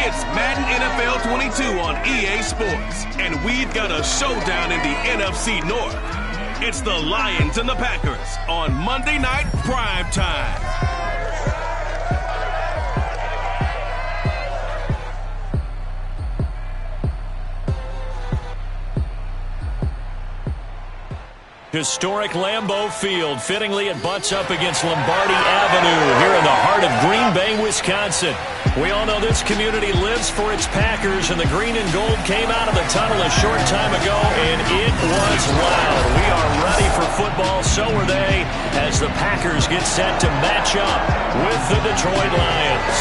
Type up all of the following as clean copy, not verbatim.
It's Madden NFL 22 on EA Sports, and we've got a showdown in the NFC North. It's the Lions and the Packers on Monday Night Prime Time. Historic Lambeau Field. Fittingly, it butts up against Lombardi Avenue here in the heart of Green Bay, Wisconsin. We all know this community lives for its Packers, and the green and gold came out of the tunnel a short time ago, and it was loud. We are ready for football, so are they, as the Packers get set to match up with the Detroit Lions.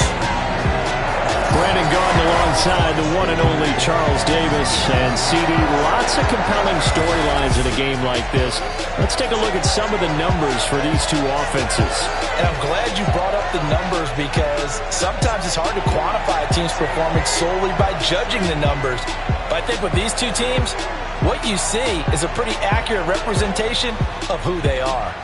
Brandon Gaudin alongside the one and only Charles Davis. And CD, lots of compelling storylines in a game like this. Let's take a look at some of the numbers for these two offenses. And I'm glad you brought up the numbers, because sometimes it's hard to quantify a team's performance solely by judging the numbers. But I think with these two teams, what you see is a pretty accurate representation of who they are.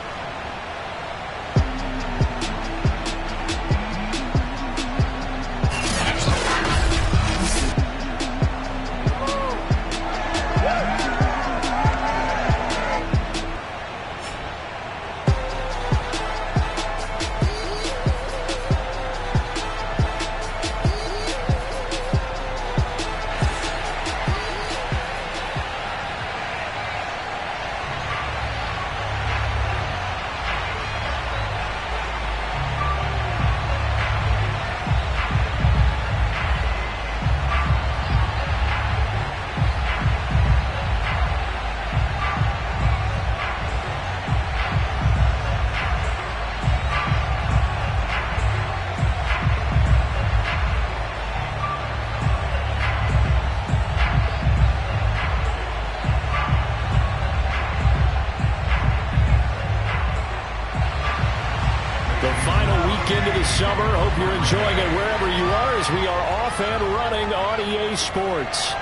Into the summer. Hope you're enjoying it wherever you are, as we are off and running on EA Sports.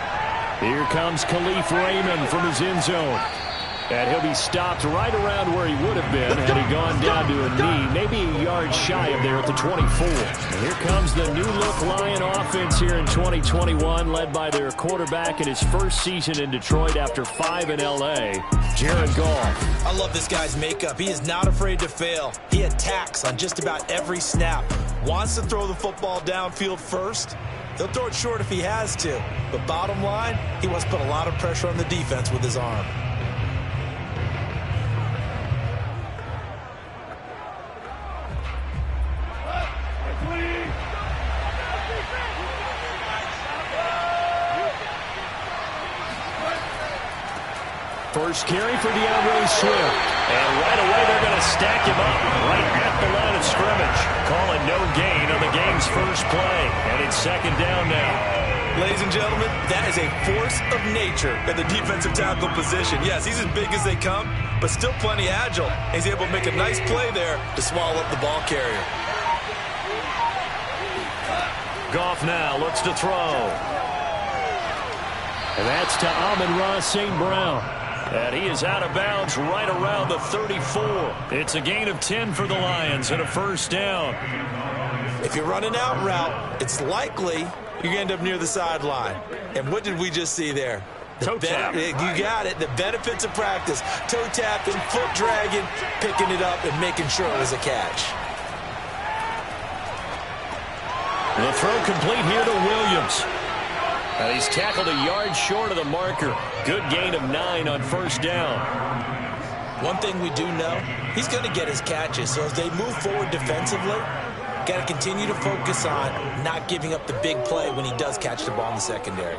Here comes Khalif Raymond from his end zone. And he'll be stopped right around where he would have been had he gone down to a knee, maybe a yard shy of there at the 24. And here comes the new-look Lion offense here in 2021, led by their quarterback in his first season in Detroit after 5 in L.A., Jared Goff. I love this guy's makeup. He is not afraid to fail. He attacks on just about every snap. Wants to throw the football downfield first. He'll throw it short if he has to. But bottom line, he wants to put a lot of pressure on the defense with his arm. First carry for DeAndre Swift. And right away they're going to stack him up right at the line of scrimmage. Calling no gain on the game's first play. And it's second down now. Ladies and gentlemen, that is a force of nature at the defensive tackle position. Yes, he's as big as they come, but still plenty agile. He's able to make a nice play there to swallow up the ball carrier. Goff now looks to throw. And that's to Amon-Ra St. Brown. And he is out of bounds right around the 34. It's a gain of 10 for the Lions and a first down. If you're running out route, it's likely you're going to end up near the sideline. And what did we just see there? Toe tap. You got it. The benefits of practice. Toe tapping, foot dragging, picking it up, and making sure it was a catch. The throw complete here to Williams. And he's tackled a yard short of the marker. Good gain of 9 on first down. One thing we do know, he's going to get his catches. So as they move forward defensively, got to continue to focus on not giving up the big play when he does catch the ball in the secondary.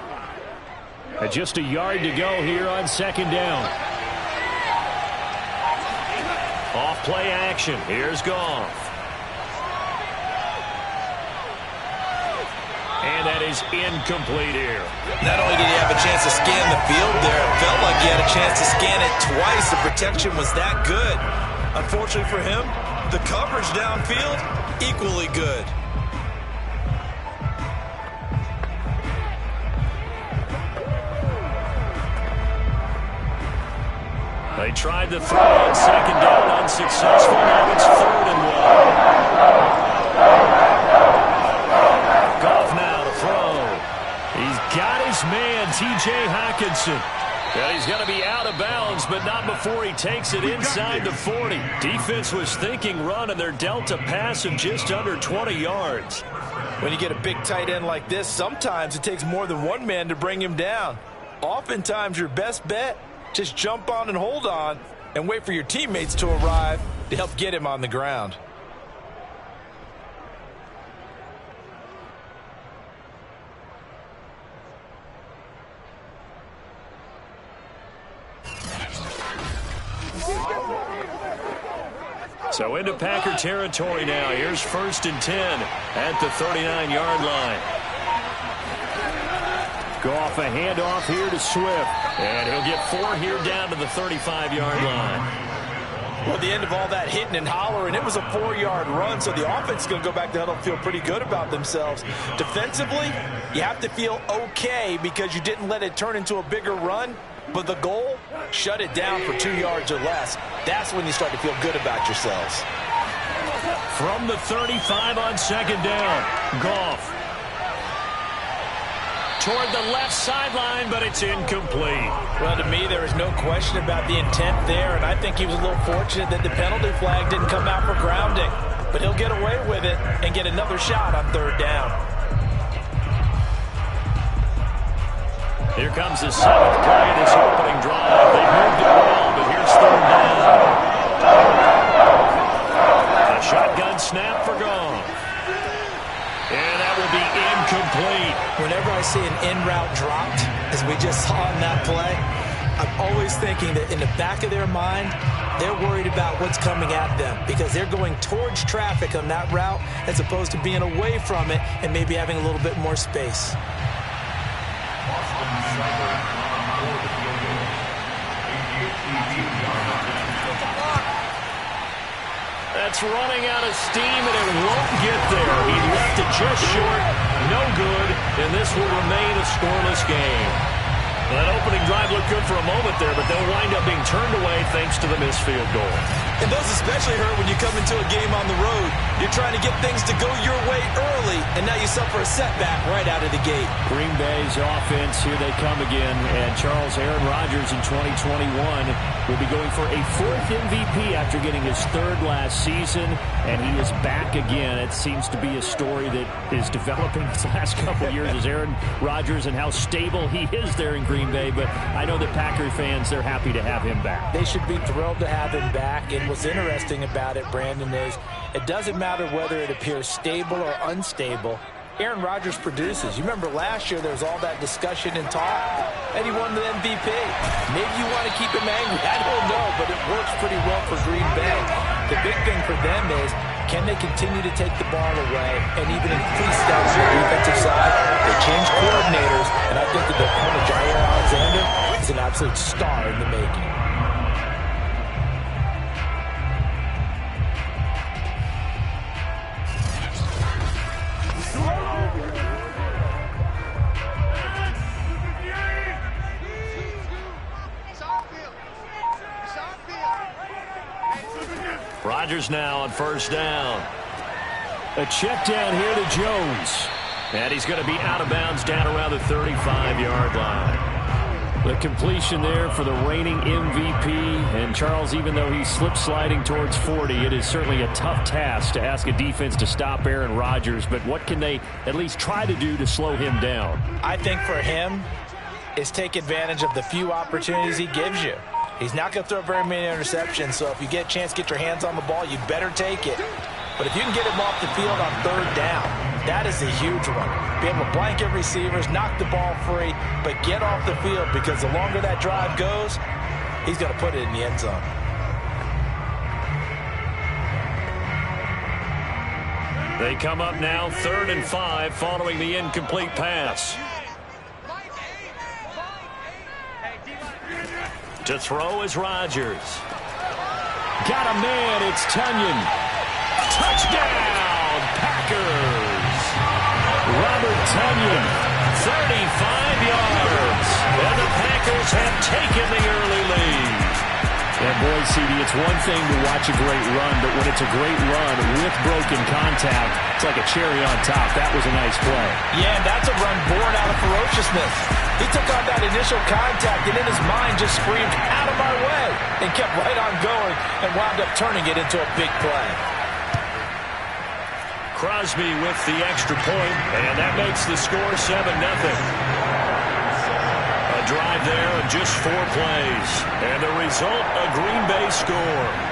And just a yard to go here on second down. Off play action. Here's Goff. And that is incomplete here. Not only did he have a chance to scan the field there, it felt like he had a chance to scan it twice. The protection was that good. Unfortunately for him, the coverage downfield, equally good. They tried the throw on second down, unsuccessful. Now it's 3rd and 1. Goff now to throw. Hawkinson. And he's going to be out of bounds, but not before he takes it inside the 40. Defense was thinking run, and they're dealt a pass of just under 20 yards. When you get a big tight end like this, sometimes it takes more than one man to bring him down. Oftentimes, your best bet, just jump on and hold on and wait for your teammates to arrive to help get him on the ground. So into Packer territory now. Here's 1st and 10 at the 39-yard line. Goff a handoff here to Swift. And he'll get 4 here down to the 35-yard line. Well, at the end of all that hitting and hollering, it was a 4-yard run, so the offense is going to go back to huddle and feel pretty good about themselves. Defensively, you have to feel okay because you didn't let it turn into a bigger run. But the goal, shut it down for 2 yards or less. That's when you start to feel good about yourselves. From the 35 on 2nd down, Goff. Toward the left sideline, but it's incomplete. Well, to me, there is no question about the intent there, and I think he was a little fortunate that the penalty flag didn't come out for grounding. But he'll get away with it and get another shot on 3rd down. Here comes the 7th play of this opening drive. They moved it well, but here's 3rd down. A shotgun snap for Goff. And that will be incomplete. Whenever I see an in-route dropped, as we just saw in that play, I'm always thinking that in the back of their mind, they're worried about what's coming at them because they're going towards traffic on that route as opposed to being away from it and maybe having a little bit more space. That's running out of steam, and it won't get there. He left it just short. No good, and this will remain a scoreless game. That opening drive looked good for a moment there, but they'll wind up being turned away thanks to the missed field goal. And those especially hurt when you come into a game on the road. You're trying to get things to go your way early, and now you suffer a setback right out of the gate. Green Bay's offense, here they come again. And Aaron Rodgers in 2021 will be going for a 4th MVP after getting his 3rd last season, and he is back again. It seems to be a story that is developing these last couple of years as Aaron Rodgers and how stable he is there in Green Bay. But I know that Packer fans, they're happy to have him back. They should be thrilled to have him back. And what's interesting about it, Brandon, is it doesn't matter whether it appears stable or unstable. Aaron Rodgers produces. You remember last year there was all that discussion and talk, and he won the MVP. Maybe you want to keep him angry. I don't know, but it works pretty well for Green Bay. The big thing for them is, can they continue to take the ball away and even increase that on the defensive side? They changed coordinators, and I think that the opponent, Jair Alexander, is an absolute star in the making. Rodgers now on 1st down. A check down here to Jones. And he's going to be out of bounds down around the 35-yard line. The completion there for the reigning MVP. And Charles, even though he's slip-sliding towards 40, it is certainly a tough task to ask a defense to stop Aaron Rodgers. But what can they at least try to do to slow him down? I think for him is take advantage of the few opportunities he gives you. He's not going to throw very many interceptions, so if you get a chance to get your hands on the ball, you better take it. But if you can get him off the field on 3rd down, that is a huge one. Be able to blanket receivers, knock the ball free, but get off the field because the longer that drive goes, he's going to put it in the end zone. They come up now 3rd and 5 following the incomplete pass. To throw is Rodgers. Got a man, it's Tunyon. Touchdown, Packers. Robert Tunyon, 35 yards. And the Packers have taken the early lead. And boy, CD, it's one thing to watch a great run, but when it's a great run with broken contact, it's like a cherry on top. That was a nice play. Yeah, and that's a run born out of ferociousness. He took on that initial contact and in his mind just screamed, "Out of my way," and kept right on going and wound up turning it into a big play. Crosby with the extra point, and that makes the score 7-0. A drive there in just 4 plays. And the result, a Green Bay score.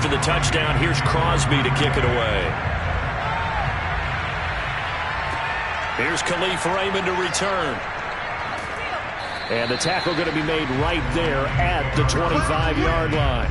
After the touchdown, here's Crosby to kick it away. Here's Khalif Raymond to return. And the tackle going to be made right there at the 25-yard line.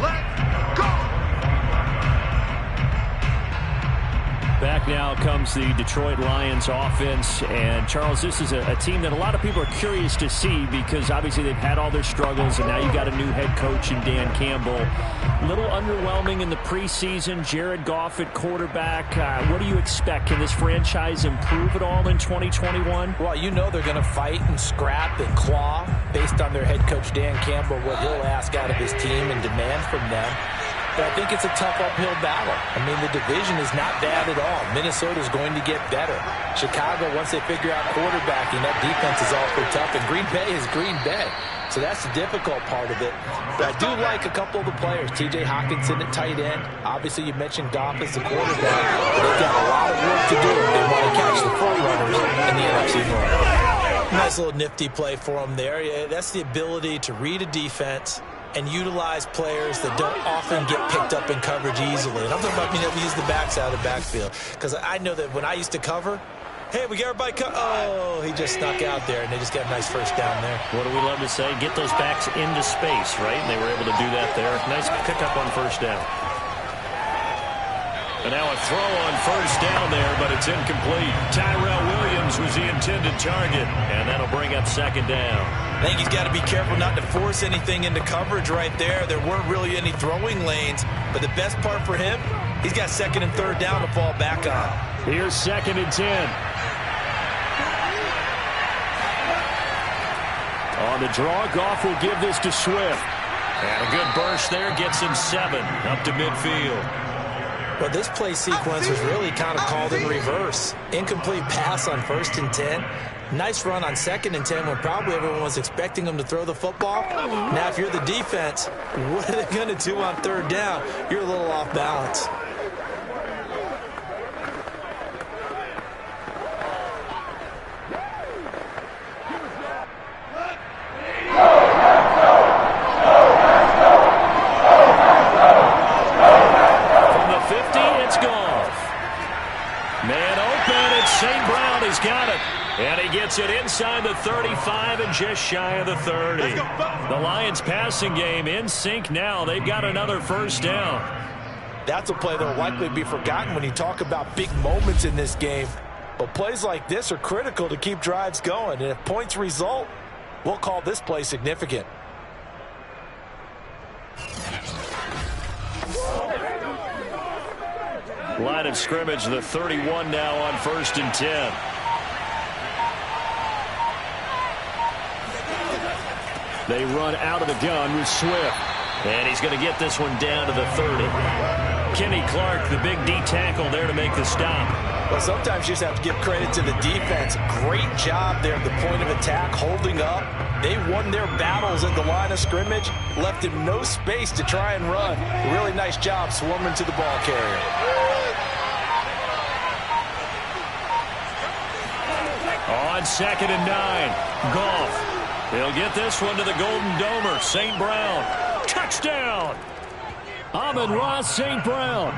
Back now comes the Detroit Lions offense. And, Charles, this is a team that a lot of people are curious to see because obviously they've had all their struggles, and now you've got a new head coach in Dan Campbell. A little underwhelming in the preseason. Jared Goff at quarterback. What do you expect? Can this franchise improve at all in 2021? Well, you know they're going to fight and scrap and claw based on their head coach Dan Campbell, what he'll ask out of his team and demand from them. But I think it's a tough uphill battle. I mean, the division is not bad at all. Minnesota's going to get better. Chicago, once they figure out quarterbacking, that defense is awfully tough. And Green Bay is Green Bay. So that's the difficult part of it. But I do like a couple of the players. T.J. Hockenson at tight end. Obviously, you mentioned Goff as the quarterback. But they've got a lot of work to do if they want to catch the front runners in the NFC North. Nice little nifty play for them there. Yeah, that's the ability to read a defense and utilize players that don't often get picked up in coverage easily. And I'm talking about being able to use the backside of the backfield. Because I know that when I used to cover, hey, we got everybody oh, he just snuck out there, and they just got a nice first down there. What do we love to say? Get those backs into space, right? And they were able to do that there. Nice pickup on first down. And now a throw on first down there, but it's incomplete. Tyrell Williams was the intended target, and that'll bring up second down. I think he's got to be careful not to force anything into coverage right there. There weren't really any throwing lanes, but the best part for him, he's got second and third down to fall back on. Here's 2nd and 10. On the draw, Goff will give this to Swift. And a good burst there gets him 7 up to midfield. Well, this play sequence was really kind of called in reverse. Incomplete pass on 1st and 10. Nice run on 2nd and 10 when probably everyone was expecting him to throw the football. Now, if you're the defense, what are they going to do on 3rd down? You're a little off balance. And he gets it inside the 35 and just shy of the 30. The Lions passing game in sync now. They've got another first down. That's a play that will likely be forgotten when you talk about big moments in this game. But plays like this are critical to keep drives going. And if points result, we'll call this play significant. Line of scrimmage, the 31 now on 1st and 10. They run out of the gun with Swift. And he's going to get this one down to the 30. Kenny Clark, the big D tackle there to make the stop. Well, sometimes you just have to give credit to the defense. Great job there at the point of attack, holding up. They won their battles at the line of scrimmage, left him no space to try and run. Really nice job swarming to the ball carrier. On 2nd and 9, Goff. He'll get this one to the Golden Domer, St. Brown. Touchdown! Amon-Ra St. Brown,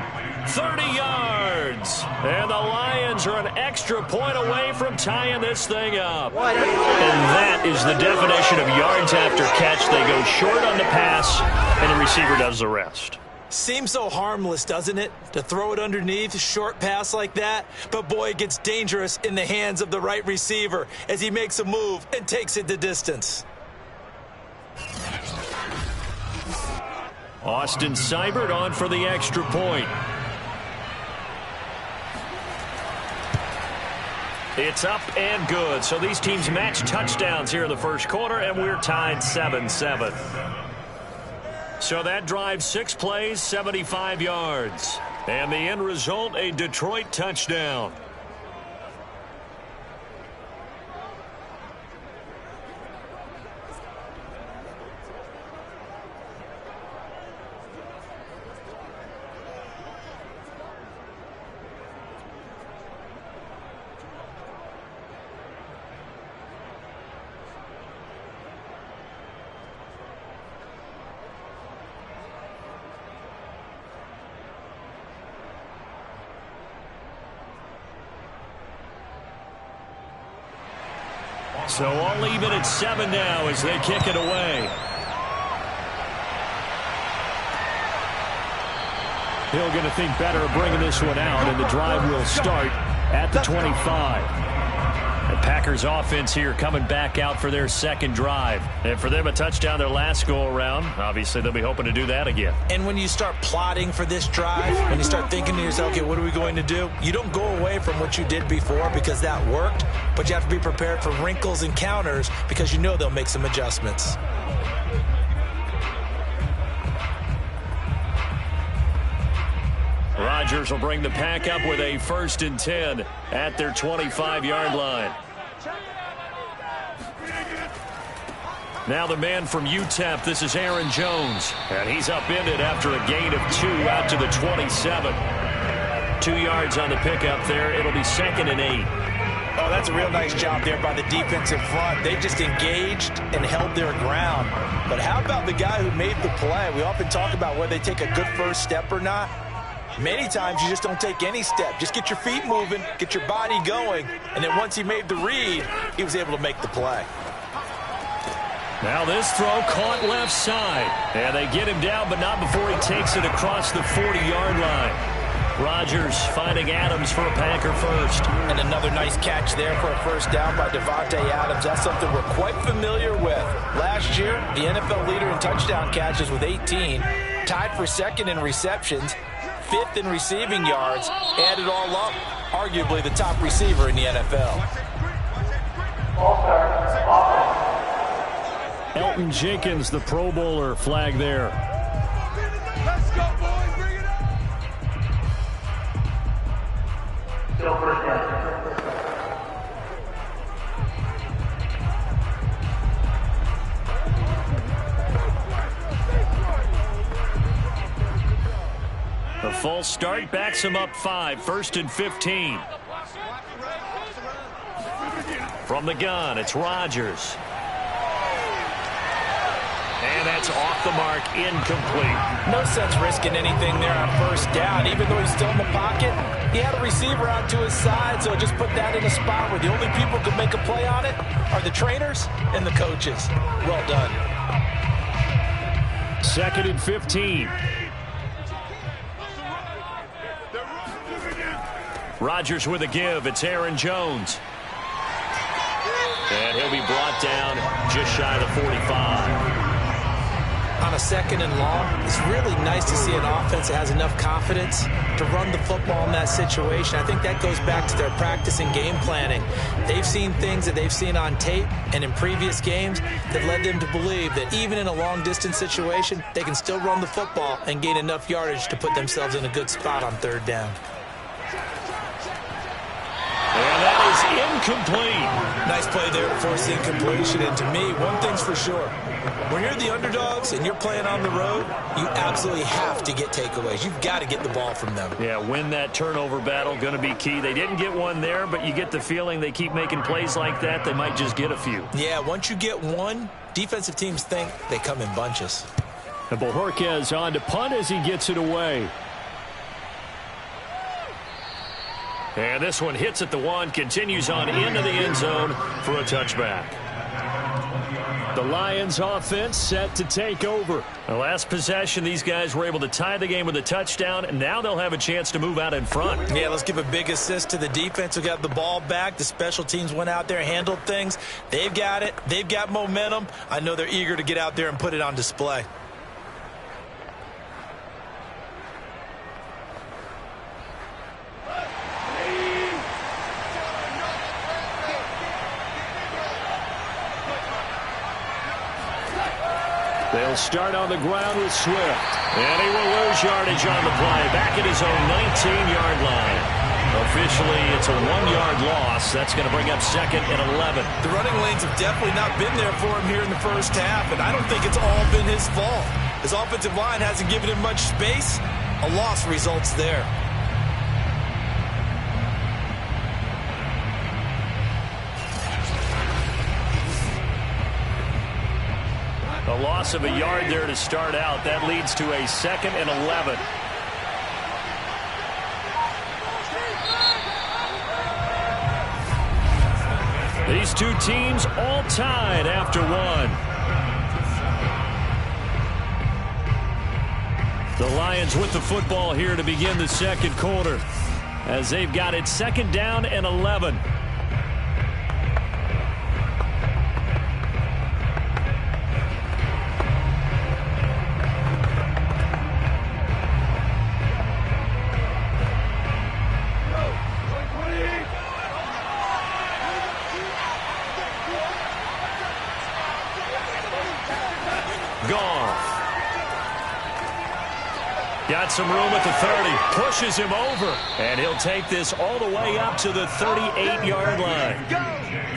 30 yards. And the Lions are an extra point away from tying this thing up. And that is the definition of yards after catch. They go short on the pass, and the receiver does the rest. Seems so harmless, doesn't it, to throw it underneath, a short pass like that? But, boy, it gets dangerous in the hands of the right receiver as he makes a move and takes it the distance. Austin Seibert on for the extra point. It's up and good. So these teams match touchdowns here in the first quarter, and we're tied 7-7. So that drive, 6 plays, 75 yards. And the end result, a Detroit touchdown. So all even at 7 now as they kick it away. He'll get to think better of bringing this one out, and the drive will start at the 25. The Packers offense here coming back out for their second drive. And for them, a touchdown their last go-around. Obviously, they'll be hoping to do that again. And when you start plotting for this drive, when you start thinking to yourself, okay, what are we going to do? You don't go away from what you did before because that worked, but you have to be prepared for wrinkles and counters because you know they'll make some adjustments. Rodgers will bring the pack up with a 1st and 10 at their 25-yard line. Now the man from UTEP, this is Aaron Jones. And he's upended after a gain of 2 out to the 27. 2 yards on the pickup there. It'll be 2nd and 8. Oh, that's a real nice job there by the defensive front. They just engaged and held their ground. But how about the guy who made the play? We often talk about whether they take a good first step or not. Many times you just don't take any step. Just get your feet moving, get your body going, and then once he made the read, he was able to make the play. Now this throw caught left side. And they get him down, but not before he takes it across the 40-yard line. Rodgers finding Adams for a Packer first. And another nice catch there for a first down by Devontae Adams. That's something we're quite familiar with. Last year, the NFL leader in touchdown catches with 18, tied for 2nd in receptions, 5th in receiving yards, add it all up, arguably the top receiver in the NFL. Elton Jenkins, the Pro Bowler, flag there. Let's go, boys. Bring it up. Still first down. The false start backs him up 5, 1st and 15. From the gun, it's Rodgers. And that's off the mark, incomplete. No sense risking anything there on first down. Even though he's still in the pocket, he had a receiver out to his side, so just put that in a spot where the only people who can make a play on it are the trainers and the coaches. Well done. 2nd and 15. Rodgers with a give. It's Aaron Jones. And he'll be brought down just shy of the 45. On a 2nd and long, it's really nice to see an offense that has enough confidence to run the football in that situation. I think that goes back to their practice and game planning. They've seen things that they've seen on tape and in previous games that led them to believe that even in a long-distance situation, they can still run the football and gain enough yardage to put themselves in a good spot on 3rd down. And that is incomplete. Nice play there to force the incompletion. And to me, one thing's for sure. When you're the underdogs and you're playing on the road, you absolutely have to get takeaways. You've got to get the ball from them. Yeah, win that turnover battle, going to be key. They didn't get one there, but you get the feeling they keep making plays like that, they might just get a few. Yeah, once you get one, defensive teams think they come in bunches. And Bojorquez on to punt as he gets it away. And this one hits at the 1, continues on into the end zone for a touchback. The Lions offense set to take over. The last possession, these guys were able to tie the game with a touchdown, and now they'll have a chance to move out in front. Yeah, let's give a big assist to the defense who got the ball back. The special teams went out there, handled things. They've got it. They've got momentum. I know they're eager to get out there and put it on display. They'll start on the ground with Swift. And he will lose yardage on the play. Back at his own 19-yard line. Officially, it's a 1-yard loss. That's going to bring up 2nd and 11. The running lanes have definitely not been there for him here in the first half, and I don't think it's all been his fault. His offensive line hasn't given him much space. A loss results there. A loss of a yard there to start out. That leads to a 2nd and 11. These two teams all tied after 1. The Lions with the football here to begin the second quarter as they've got it 2nd down and 11. Got some room at the 30. Pushes him over. And he'll take this all the way up to the 38-yard line.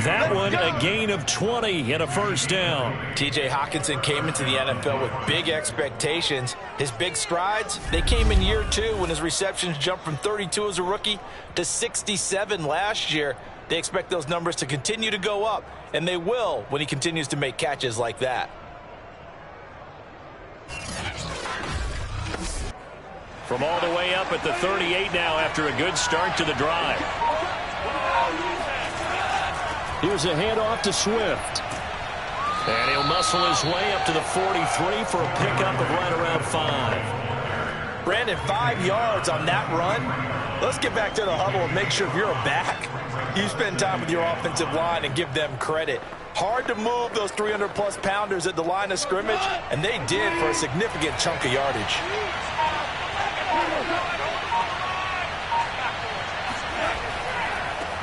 That one a gain of 20 and a first down. T.J. Hockenson came into the NFL with big expectations. His big strides, they came in year 2 when his receptions jumped from 32 as a rookie to 67 last year. They expect those numbers to continue to go up, and they will when he continues to make catches like that. From all the way up at the 38 now after a good start to the drive. Here's a handoff to Swift. And he'll muscle his way up to the 43 for a pickup of right around 5. Brandon, 5 yards on that run. Let's get back to the huddle and make sure if you're a back, you spend time with your offensive line and give them credit. Hard to move those 300-plus pounders at the line of scrimmage, and they did for a significant chunk of yardage.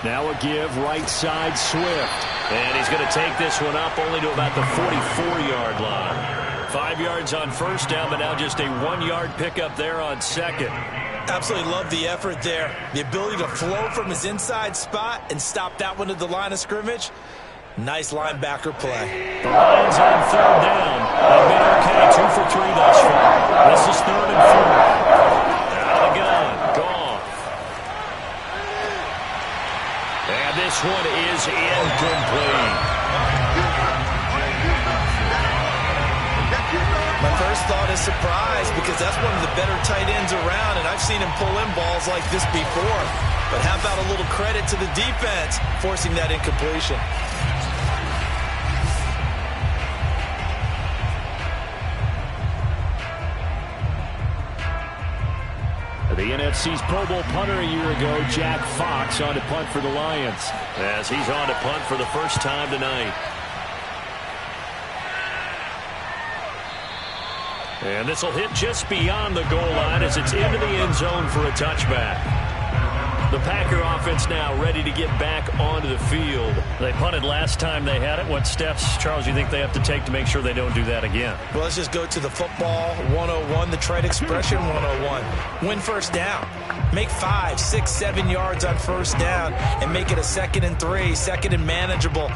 Now a give right side Swift. And he's going to take this one up only to about the 44-yard line. 5 yards on first down, but now just a 1-yard pickup there on second. Absolutely love the effort there. The ability to flow from his inside spot and stop that one at the line of scrimmage. Nice linebacker play. The Lions on third down. They've been okay, 2 for 3 thus far. This is 3rd and 4. Out of the gun. Gone. And this one is incomplete. My first thought is surprise because that's one of the better tight ends around, and I've seen him pull in balls like this before. But how about a little credit to the defense forcing that incompletion? The NFC's Pro Bowl punter a year ago, Jack Fox, on to punt for the Lions. As he's on to punt for the first time tonight. And this will hit just beyond the goal line as it's into the end zone for a touchback. The Packer offense now ready to get back onto the field. They punted last time they had it. What steps, Charles, you think they have to take to make sure they don't do that again? Well, let's just go to the football 101, the trade expression 101. Win first down. Make 5, 6, 7 yards on first down and make it a 2nd and 3, 2nd and manageable.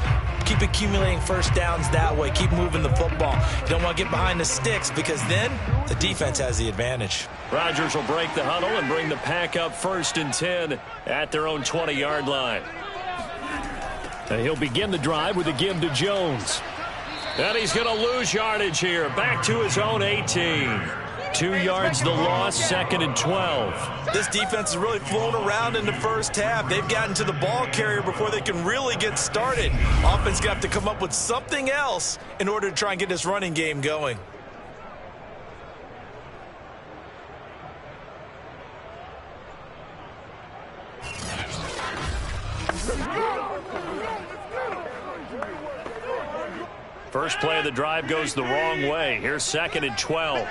Keep accumulating first downs that way. Keep moving the football. You don't want to get behind the sticks because then the defense has the advantage. Rodgers will break the huddle and bring the Pack up 1st and 10 at their own 20-yard line. And he'll begin the drive with a give to Jones. And he's going to lose yardage here. Back to his own 18. 2 yards the loss, 2nd and 12. This defense is really flown around in the first half. They've gotten to the ball carrier before they can really get started. Offense got to come up with something else in order to try and get this running game going. First play of the drive goes the wrong way. Here's 2nd and 12.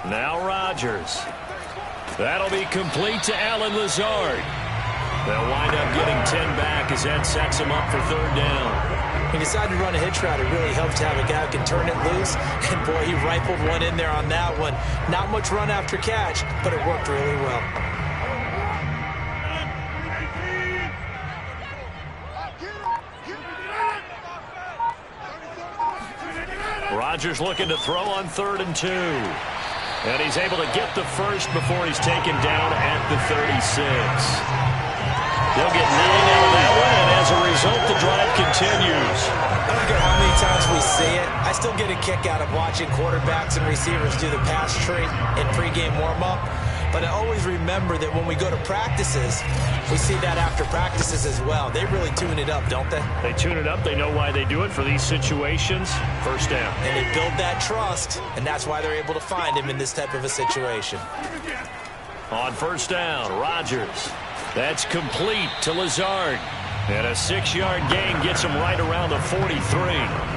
Now Rodgers. That'll be complete to Allen Lazard. They'll wind up getting 10 back as that sets him up for 3rd down. He decided to run a hitch route. It really helps to have a guy who can turn it loose. And, boy, he rifled one in there on that one. Not much run after catch, but it worked really well. Rodgers looking to throw on 3rd and 2. And he's able to get the first before he's taken down at the 36. They'll get 9 out of that one, and as a result, the drive continues. I don't care how many times we see it. I still get a kick out of watching quarterbacks and receivers do the pass tree in pregame warm-up. But I always remember that when we go to practices, we see that after practices as well. They really tune it up, don't they? They tune it up. They know why they do it for these situations. First down. And they build that trust, and that's why they're able to find him in this type of a situation. On 1st down, Rodgers. That's complete to Lazard. And a 6-yard gain gets him right around the 43.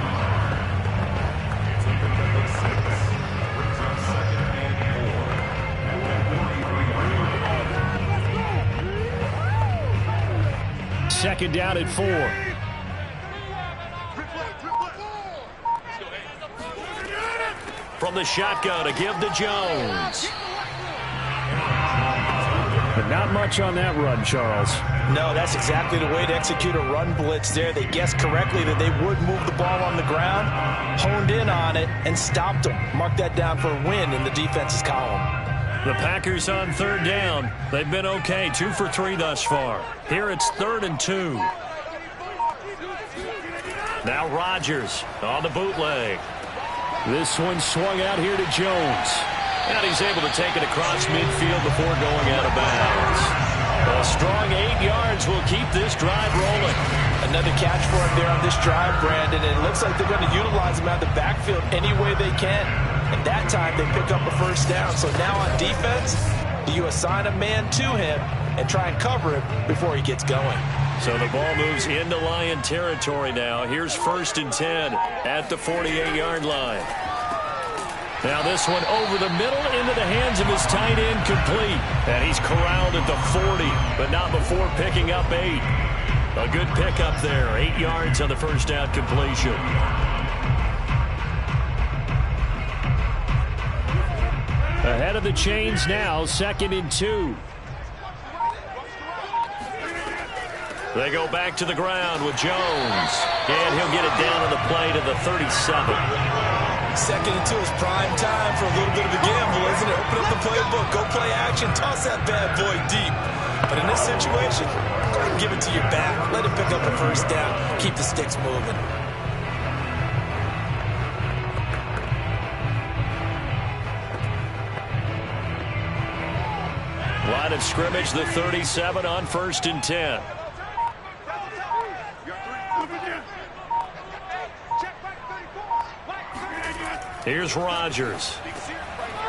Second down at 4. From the shotgun to give to Jones. But not much on that run, Charles. No, that's exactly the way to execute a run blitz there. They guessed correctly that they would move the ball on the ground, honed in on it, and stopped them. Mark that down for a win in the defense's column. The Packers on 3rd down. They've been okay, 2 for 3 thus far. Here it's 3rd and 2. Now Rodgers on the bootleg. This one swung out here to Jones. And he's able to take it across midfield before going out of bounds. A strong 8 yards will keep this drive rolling. Another catch for him there on this drive, Brandon. And it looks like they're going to utilize him out of the backfield any way they can. And that time they pick up a 1st down. So now on defense, do you assign a man to him and try and cover him before he gets going? So the ball moves into Lion territory now. Here's 1st and 10 at the 48-yard line. Now this one over the middle into the hands of his tight end, complete. And he's corralled at the 40, but not before picking up 8. A good pickup there, 8 yards on the 1st down completion. Ahead of the chains now, 2nd and 2. They go back to the ground with Jones. And he'll get it down on the play to the 37. 2nd and 2 is prime time for a little bit of a gamble, isn't it? Open up the playbook, go play action, toss that bad boy deep. But in this situation, go ahead and give it to your back. Let him pick up a 1st down. Keep the sticks moving. Line of scrimmage, the 37 on 1st and 10. Here's Rodgers.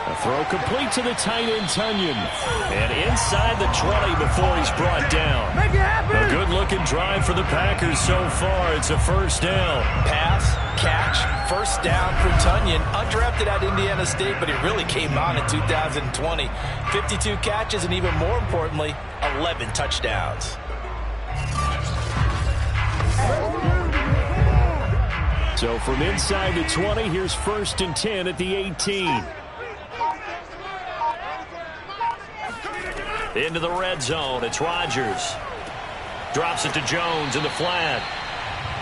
A throw complete to the tight end, Tunyon. And inside the 20 before he's brought down. A good-looking drive for the Packers so far. It's a 1st down. Pass, catch, 1st down for Tunyon. Undrafted at Indiana State, but he really came on in 2020. 52 catches and, even more importantly, 11 touchdowns. So from inside the 20, here's 1st and 10 at the 18. Into the red zone, it's Rodgers. Drops it to Jones in the flat.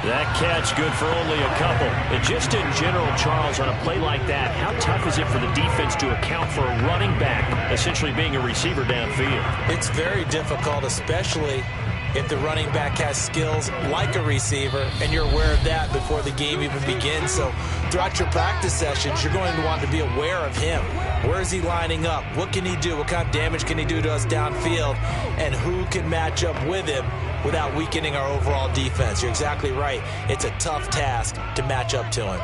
That catch good for only a couple. And just in general, Charles, on a play like that, how tough is it for the defense to account for a running back essentially being a receiver downfield? It's very difficult, especially if the running back has skills like a receiver, and you're aware of that before the game even begins. So throughout your practice sessions, you're going to want to be aware of him. Where is he lining up? What can he do? What kind of damage can he do to us downfield? And who can match up with him without weakening our overall defense? You're exactly right. It's a tough task to match up to him.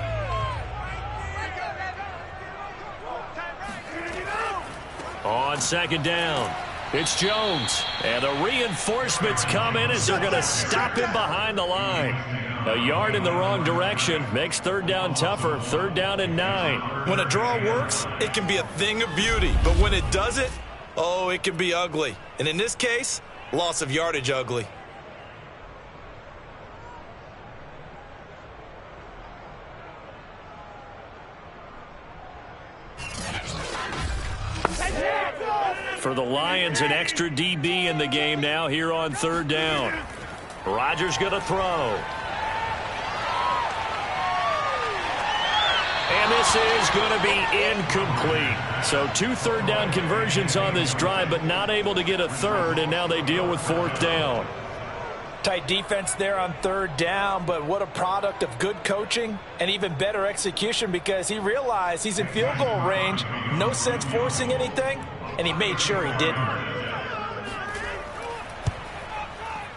On second down, it's Jones. And the reinforcements come in as they're going to stop him behind the line. A yard in the wrong direction makes third down tougher. Third down and 9. When a draw works, it can be a thing of beauty. But when it doesn't, oh, it can be ugly. And in this case, loss of yardage ugly. For the Lions, an extra DB in the game now here on third down. Rodgers going to throw. And this is going to be incomplete. So 2 third down conversions on this drive, but not able to get a third, and now they deal with fourth down. Tight defense there on third down, but what a product of good coaching and even better execution, because he realized he's in field goal range. No sense forcing anything, and he made sure he didn't.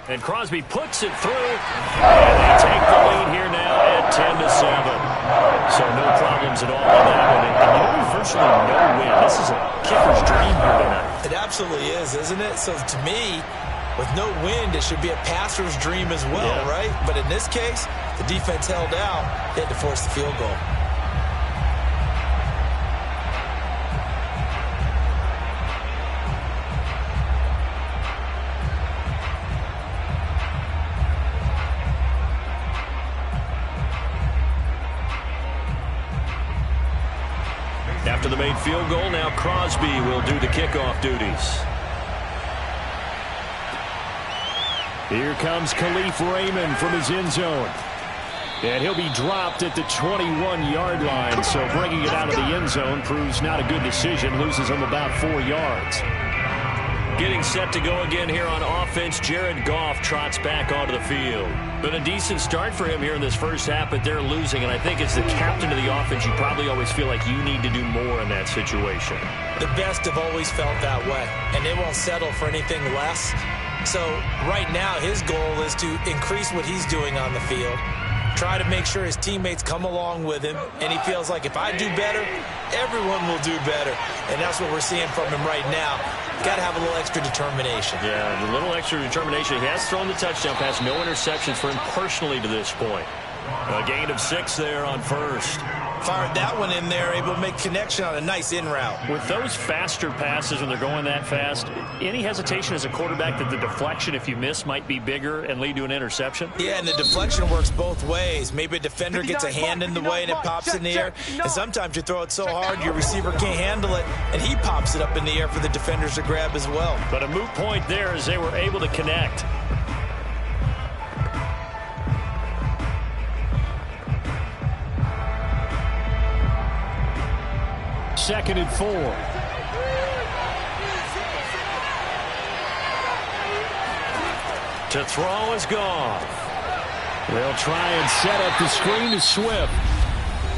And Crosby puts it through, and they take the lead here now at 10-7. So no problems at all on that one. And you know, virtually no win. This is a kicker's dream here tonight. It absolutely is, isn't it? So to me, with no wind, it should be a passer's dream as well, right? But in this case, the defense held out. They had to force the field goal. After the made field goal, now Crosby will do the kickoff duties. Here comes Khalif Raymond from his end zone. And he'll be dropped at the 21-yard line, so bringing it out of the end zone proves not a good decision. Loses him about 4 yards. Getting set to go again here on offense, Jared Goff trots back onto the field. Been a decent start for him here in this first half, but they're losing. And I think as the captain of the offense, you probably always feel like you need to do more in that situation. The best have always felt that way, and they won't settle for anything less. So right now his goal is to increase what he's doing on the field, try to make sure his teammates come along with him, and he feels like if I do better, everyone will do better. And that's what we're seeing from him right now. Got to have a little extra determination. Yeah, a little extra determination. He has thrown the touchdown pass, no interceptions for him personally to this point. A gain of 6 there on first. Fired that one in there, able to make connection on a nice in route. With those faster passes when they're going that fast, any hesitation as a quarterback that the deflection, if you miss, might be bigger and lead to an interception? Yeah, and the deflection works both ways. Maybe a defender gets a hand in the way and it pops in the air. And sometimes you throw it so hard your receiver can't handle it, and he pops it up in the air for the defenders to grab as well. But a moot point there as they were able to connect. Second and 4. To throw is Goff. They'll try and set up the screen to Swift.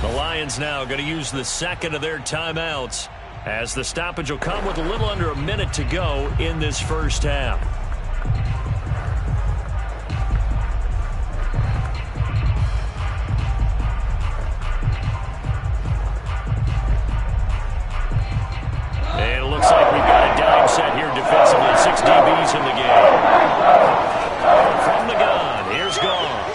The Lions now going to use the second of their timeouts as the stoppage will come with a little under a minute to go in this first half. And it looks like we've got a dime set here defensively. 6 DBs in the game. From the gun, here's Goff.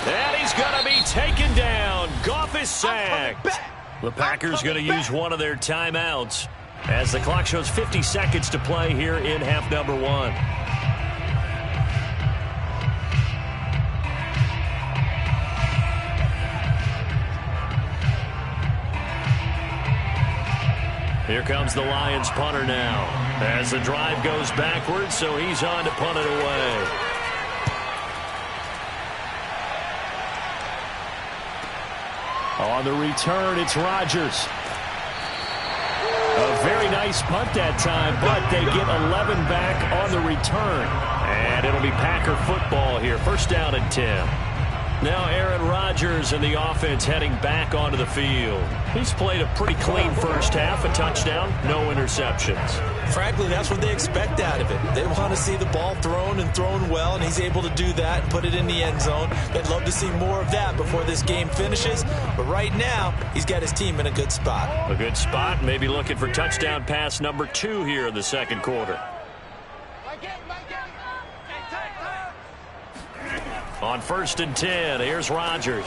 And he's going to be taken down. Goff is sacked. The Packers going to use one of their timeouts as the clock shows 50 seconds to play here in half number 1. Here comes the Lions punter now as the drive goes backwards, so he's on to punt it away. On the return, it's Rodgers. A very nice nice punt that time, but they get 11 back on the return. And it'll be Packer football here. First down and 10. Now Aaron Rodgers and the offense heading back onto the field. He's played a pretty clean first half, a touchdown, no interceptions. Frankly, that's what they expect out of it. They want to see the ball thrown and thrown well, and he's able to do that and put it in the end zone. They'd love to see more of that before this game finishes, but right now, he's got his team in a good spot. A good spot, maybe looking for touchdown pass number 2 here in the second quarter. On first and 10, here's Rodgers.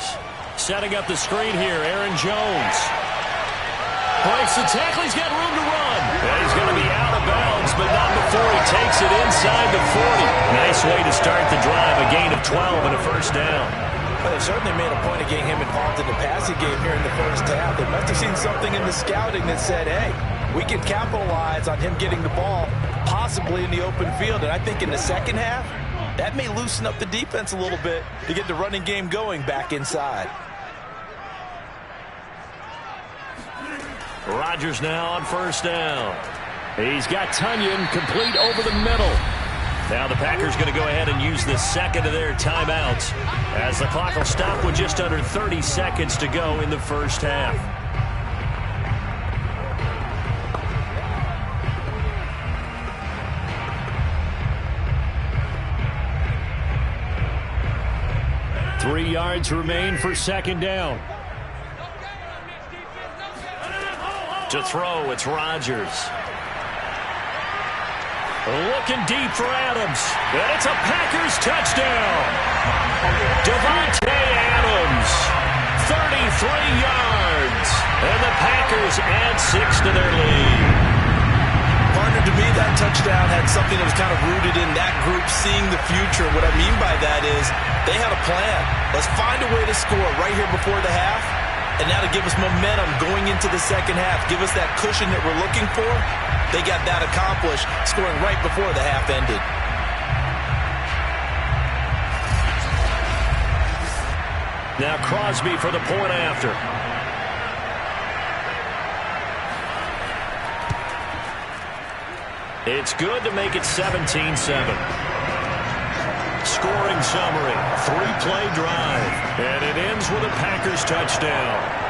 Setting up the screen here, Aaron Jones. Breaks the tackle, he's got room to run. And he's going to be out of bounds, but not before he takes it inside the 40. Nice way to start the drive, a gain of 12 and a first down. Well, they certainly made a point of getting him involved in the passing game here in the first half. They must have seen something in the scouting that said, hey, we can capitalize on him getting the ball possibly in the open field. And I think in the second half, that may loosen up the defense a little bit to get the running game going back inside. Rodgers now on first down. He's got Tunyon complete over the middle. Now the Packers going to go ahead and use the second of their timeouts as the clock will stop with just under 30 seconds to go in the first half. Three yards remain for second down. To throw, it's Rodgers. Looking deep for Adams. And it's a Packers touchdown. Devontae Adams, 33 yards. And the Packers add 6 to their lead. Partner, to me, that touchdown had something that was kind of rooted in that group seeing the future. What I mean by that is they had a plan. Let's find a way to score right here before the half. And now to give us momentum going into the second half, give us that cushion that we're looking for. They got that accomplished, scoring right before the half ended. Now Crosby for the point after. It's good to make it 17-7. Scoring summary, 3-play drive, and it ends with a Packers touchdown.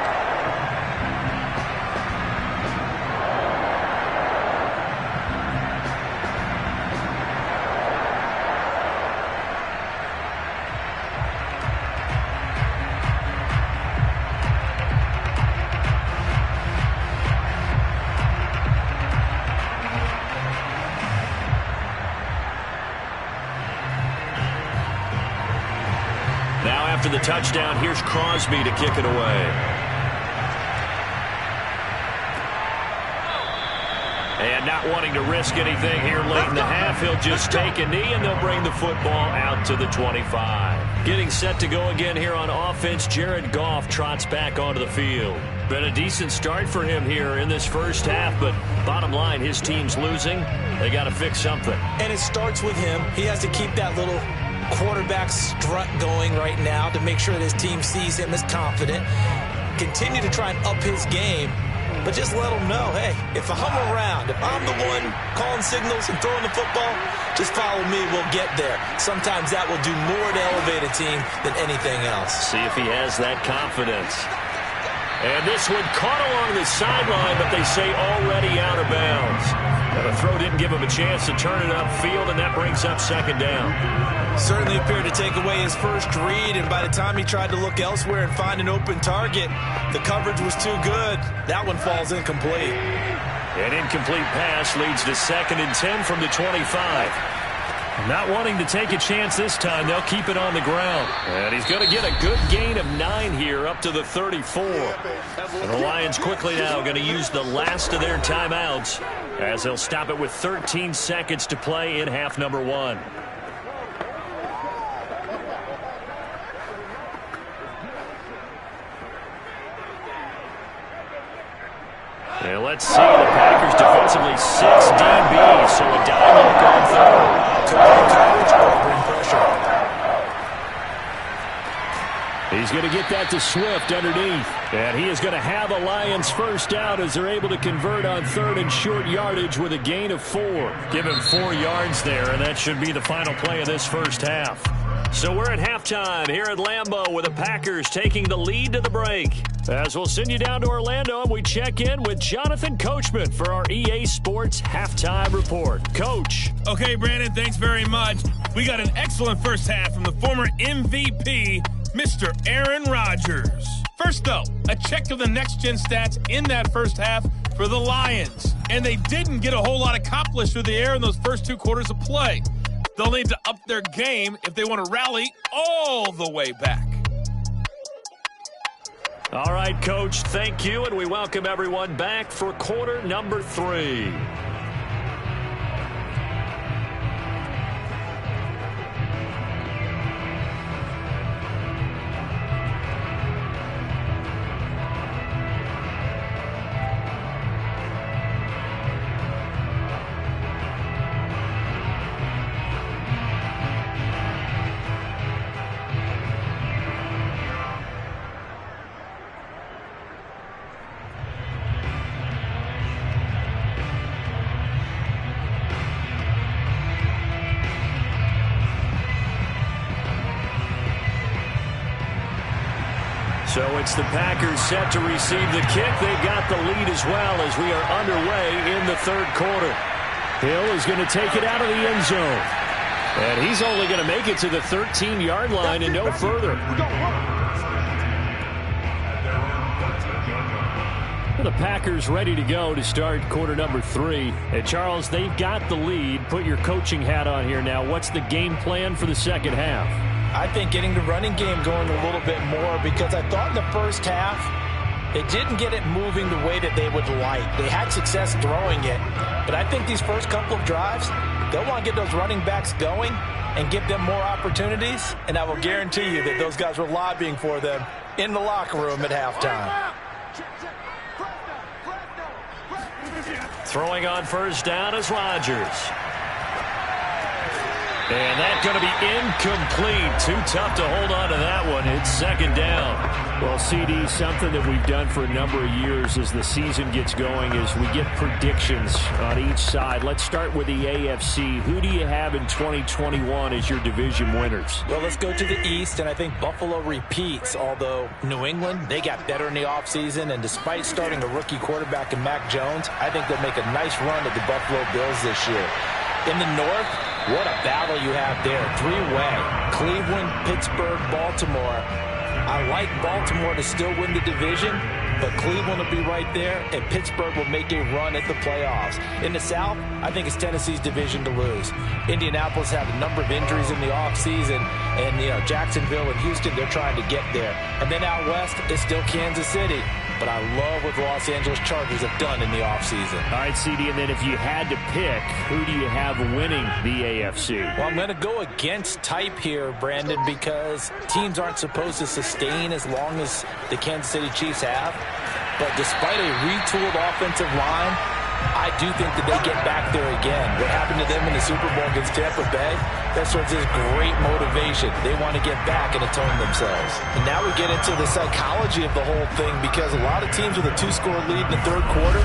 After the touchdown, here's Crosby to kick it away. And not wanting to risk anything here late in the half, he'll just take a knee and they'll bring the football out to the 25. Getting set to go again here on offense, Jared Goff trots back onto the field. Been a decent start for him here in this first half, but bottom line, his team's losing. They got to fix something. And it starts with him. He has to keep that little quarterback strut going right now to make sure that his team sees him as confident. Continue to try and up his game, but just let him know, hey, if I'm around, if I'm the one calling signals and throwing the football, just follow me, we'll get there. Sometimes that will do more to elevate a team than anything else. See if he has that confidence. And this one caught along the sideline, but they say already out of bounds. And the throw didn't give him a chance to turn it upfield, and that brings up second down. Certainly appeared to take away his first read, and by the time he tried to look elsewhere and find an open target, the coverage was too good. That one falls incomplete. An incomplete pass leads to second and 10 from the 25. Not wanting to take a chance this time, they'll keep it on the ground. And he's going to get a good gain of 9 here up to the 34. And the Lions quickly now going to use the last of their timeouts as they'll stop it with 13 seconds to play in half number 1. And let's see, the Packers defensively 6 DBs, so a dime look on third. He's going to get that to Swift underneath. And he is going to have a Lions first down as they're able to convert on third and short yardage with a gain of 4. Give him 4 yards there, and that should be the final play of this first half. So we're at halftime here at Lambeau with the Packers taking the lead to the break. As we'll send you down to Orlando, we check in with Jonathan Coachman for our EA Sports Halftime Report. Coach. Okay, Brandon, thanks very much. We got an excellent first half from the former MVP, Mr. Aaron Rodgers. First, though, a check of the next-gen stats in that first half for the Lions. And they didn't get a whole lot accomplished through the air in those first 2 quarters of play. They'll need to up their game if they want to rally all the way back. All right, Coach, thank you, and we welcome everyone back for quarter number 3. So it's the Packers set to receive the kick. They've got the lead as well as we are underway in the third quarter. Hill is going to take it out of the end zone. And he's only going to make it to the 13-yard line and no further. The Packers ready to go to start quarter number 3. And Charles, they've got the lead. Put your coaching hat on here now. What's the game plan for the second half? I think getting the running game going a little bit more, because I thought in the first half they didn't get it moving the way that they would like. They had success throwing it, but I think these first couple of drives, they'll want to get those running backs going and give them more opportunities, and I will guarantee you that those guys were lobbying for them in the locker room at halftime. Throwing on first down is Rodgers. And that's going to be incomplete. Too tough to hold on to that one. It's second down. Well, CD, something that we've done for a number of years as the season gets going is we get predictions on each side. Let's start with the AFC. Who do you have in 2021 as your division winners? Well, let's go to the East, and I think Buffalo repeats, although New England, they got better in the offseason, and despite starting a rookie quarterback in Mac Jones, I think they'll make a nice run at the Buffalo Bills this year. In the North, what a battle you have there. 3-way. Cleveland, Pittsburgh, Baltimore. I like Baltimore to still win the division, but Cleveland will be right there, and Pittsburgh will make a run at the playoffs. In the South, I think it's Tennessee's division to lose. Indianapolis had a number of injuries in the offseason, and Jacksonville and Houston, they're trying to get there. And then out West, it's still Kansas City. But I love what the Los Angeles Chargers have done in the offseason. All right, CD, and then if you had to pick, who do you have winning the AFC? Well, I'm going to go against type here, Brandon, because teams aren't supposed to sustain as long as the Kansas City Chiefs have. But despite a retooled offensive line, I do think that they get back there again. What happened to them in the Super Bowl against Tampa Bay, that serves as great motivation. They want to get back and atone themselves. And now we get into the psychology of the whole thing, because a lot of teams with a 2-score lead in the third quarter,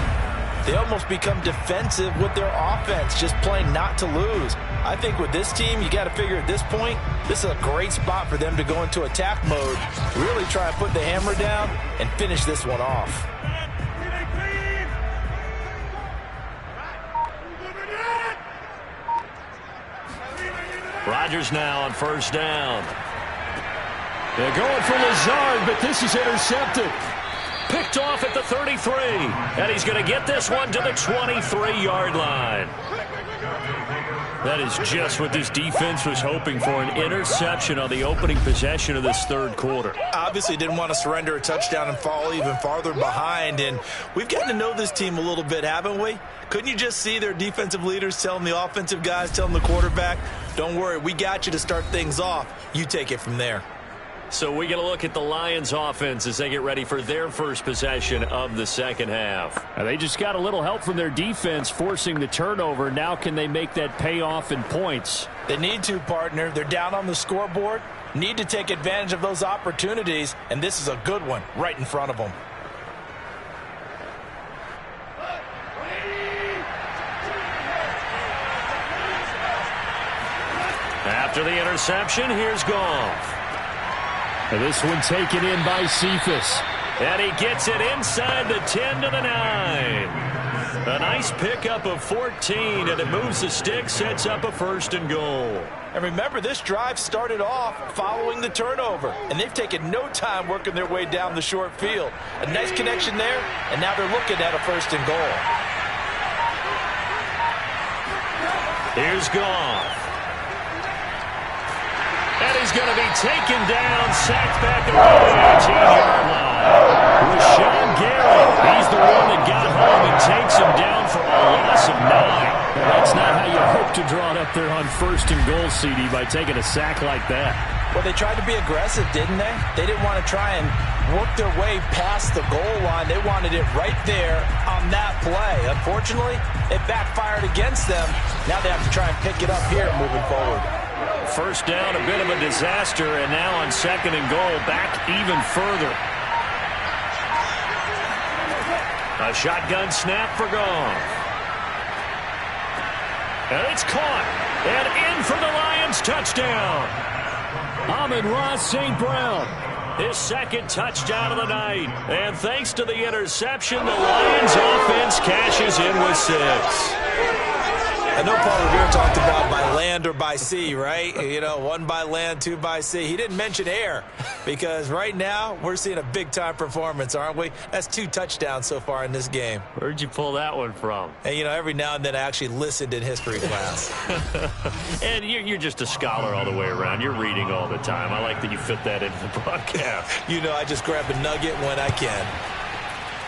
they almost become defensive with their offense, just playing not to lose. I think with this team, you got to figure at this point, this is a great spot for them to go into attack mode, really try and put the hammer down and finish this one off. Rodgers now on first down. They're going for Lazard, but this is intercepted. Picked off at the 33. And he's going to get this one to the 23-yard line. That is just what this defense was hoping for, an interception on the opening possession of this third quarter. Obviously didn't want to surrender a touchdown and fall even farther behind, and we've gotten to know this team a little bit, haven't we? Couldn't you just see their defensive leaders telling the offensive guys, telling the quarterback, don't worry, we got you to start things off. You take it from there. So we get a look at the Lions offense as they get ready for their first possession of the second half. And they just got a little help from their defense forcing the turnover. Now can they make that pay off in points? They need to, partner. They're down on the scoreboard. need to take advantage of those opportunities, and this is a good one right in front of them. After the interception, here's Goff. And this one taken in by Cephas. And he gets it inside the 10 to the 9. A nice pickup of 14, and it moves the stick, sets up a 1st and goal. And remember, this drive started off following the turnover, and they've taken no time working their way down the short field. A nice connection there, and now they're looking at a 1st and goal. Here's Goff. And he's going to be taken down, sacked back around the 18-yard line. Rashawn Gary, he's the one that got home and takes him down for a loss of 9. Well, that's not how you hope to draw it up there on 1st and goal, CD, by taking a sack like that. Well, they tried to be aggressive, didn't they? They didn't want to try and work their way past the goal line. They wanted it right there on that play. Unfortunately, it backfired against them. Now they have to try and pick it up here moving forward. 1st down, a bit of a disaster, and now on 2nd and goal, back even further. A shotgun snap for Goff. And it's caught. And in for the Lions touchdown. Amon-Ra St. Brown. His 2nd touchdown of the night. And thanks to the interception, the Lions offense cashes in with 6. I know Paul Revere talked about by land or by sea, right? You know, 1 by land, 2 by sea. He didn't mention air because right now we're seeing a big-time performance, aren't we? That's 2 touchdowns so far in this game. Where'd you pull that one from? And, you know, every now and then I actually listened in history class. And you're just a scholar all the way around. You're reading all the time. I like that you fit that into the broadcast. You know, I just grab a nugget when I can.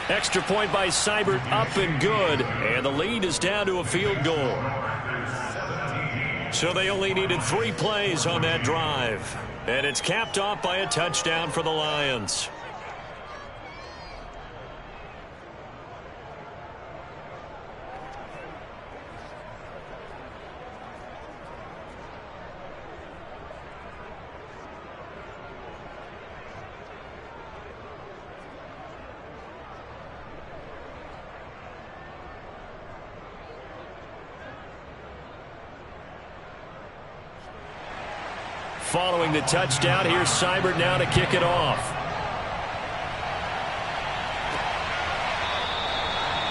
Extra point by Seibert, up and good. And the lead is down to a field goal. So they only needed 3 plays on that drive. And it's capped off by a touchdown for the Lions. Following the touchdown, here's Seibert now to kick it off.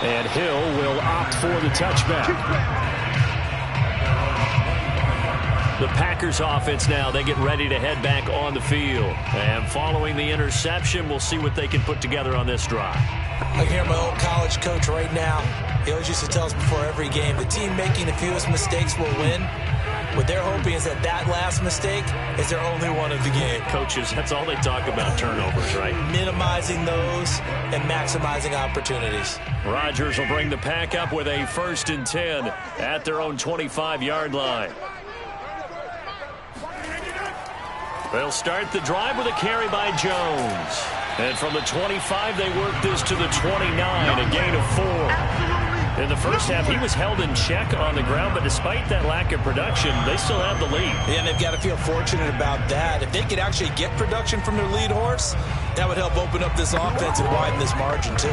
And Hill will opt for the touchback. The Packers offense now, they get ready to head back on the field. And following the interception, we'll see what they can put together on this drive. I can hear my old college coach right now. He always used to tell us before every game, the team making the fewest mistakes will win. What they're hoping is that last mistake is their only one of the game. Coaches, that's all they talk about, turnovers, right? Minimizing those and maximizing opportunities. Rodgers will bring the pack up with a 1st and 10 at their own 25-yard line. They'll start the drive with a carry by Jones. And from the 25, they work this to the 29, a gain of 4. In the first half, he was held in check on the ground, but despite that lack of production, they still have the lead. Yeah, and they've got to feel fortunate about that. If they could actually get production from their lead horse, that would help open up this offense and widen this margin, too.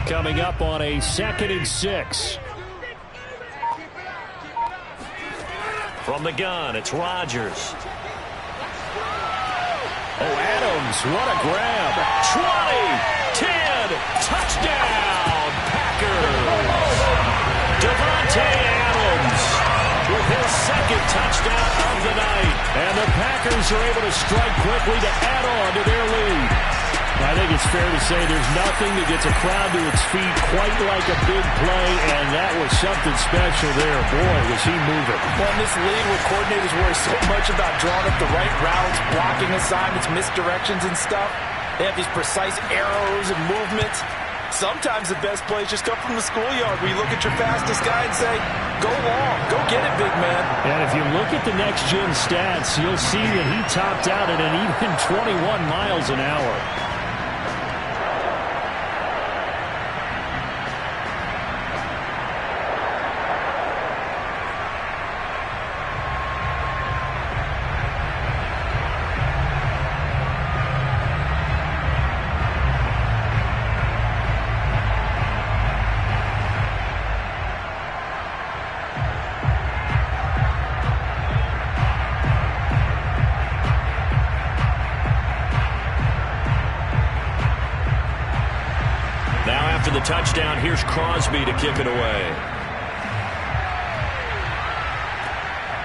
Coming up on a 2nd and 6. From the gun, it's Rodgers. Oh, Adams, what a grab. 20, 10, touchdown, Packers. Devontae Adams with his 2nd touchdown of the night. And the Packers are able to strike quickly to add on to their lead. I think it's fair to say there's nothing that gets a crowd to its feet quite like a big play, and that was something special there. Boy, was he moving. Well, in this league where coordinators worry so much about drawing up the right routes, blocking assignments, misdirections and stuff, they have these precise arrows and movements. Sometimes the best plays just come from the schoolyard where you look at your fastest guy and say, go long, go get it, big man. And if you look at the next-gen stats, you'll see that he topped out at an even 21 miles an hour. down. Here's Crosby to kick it away.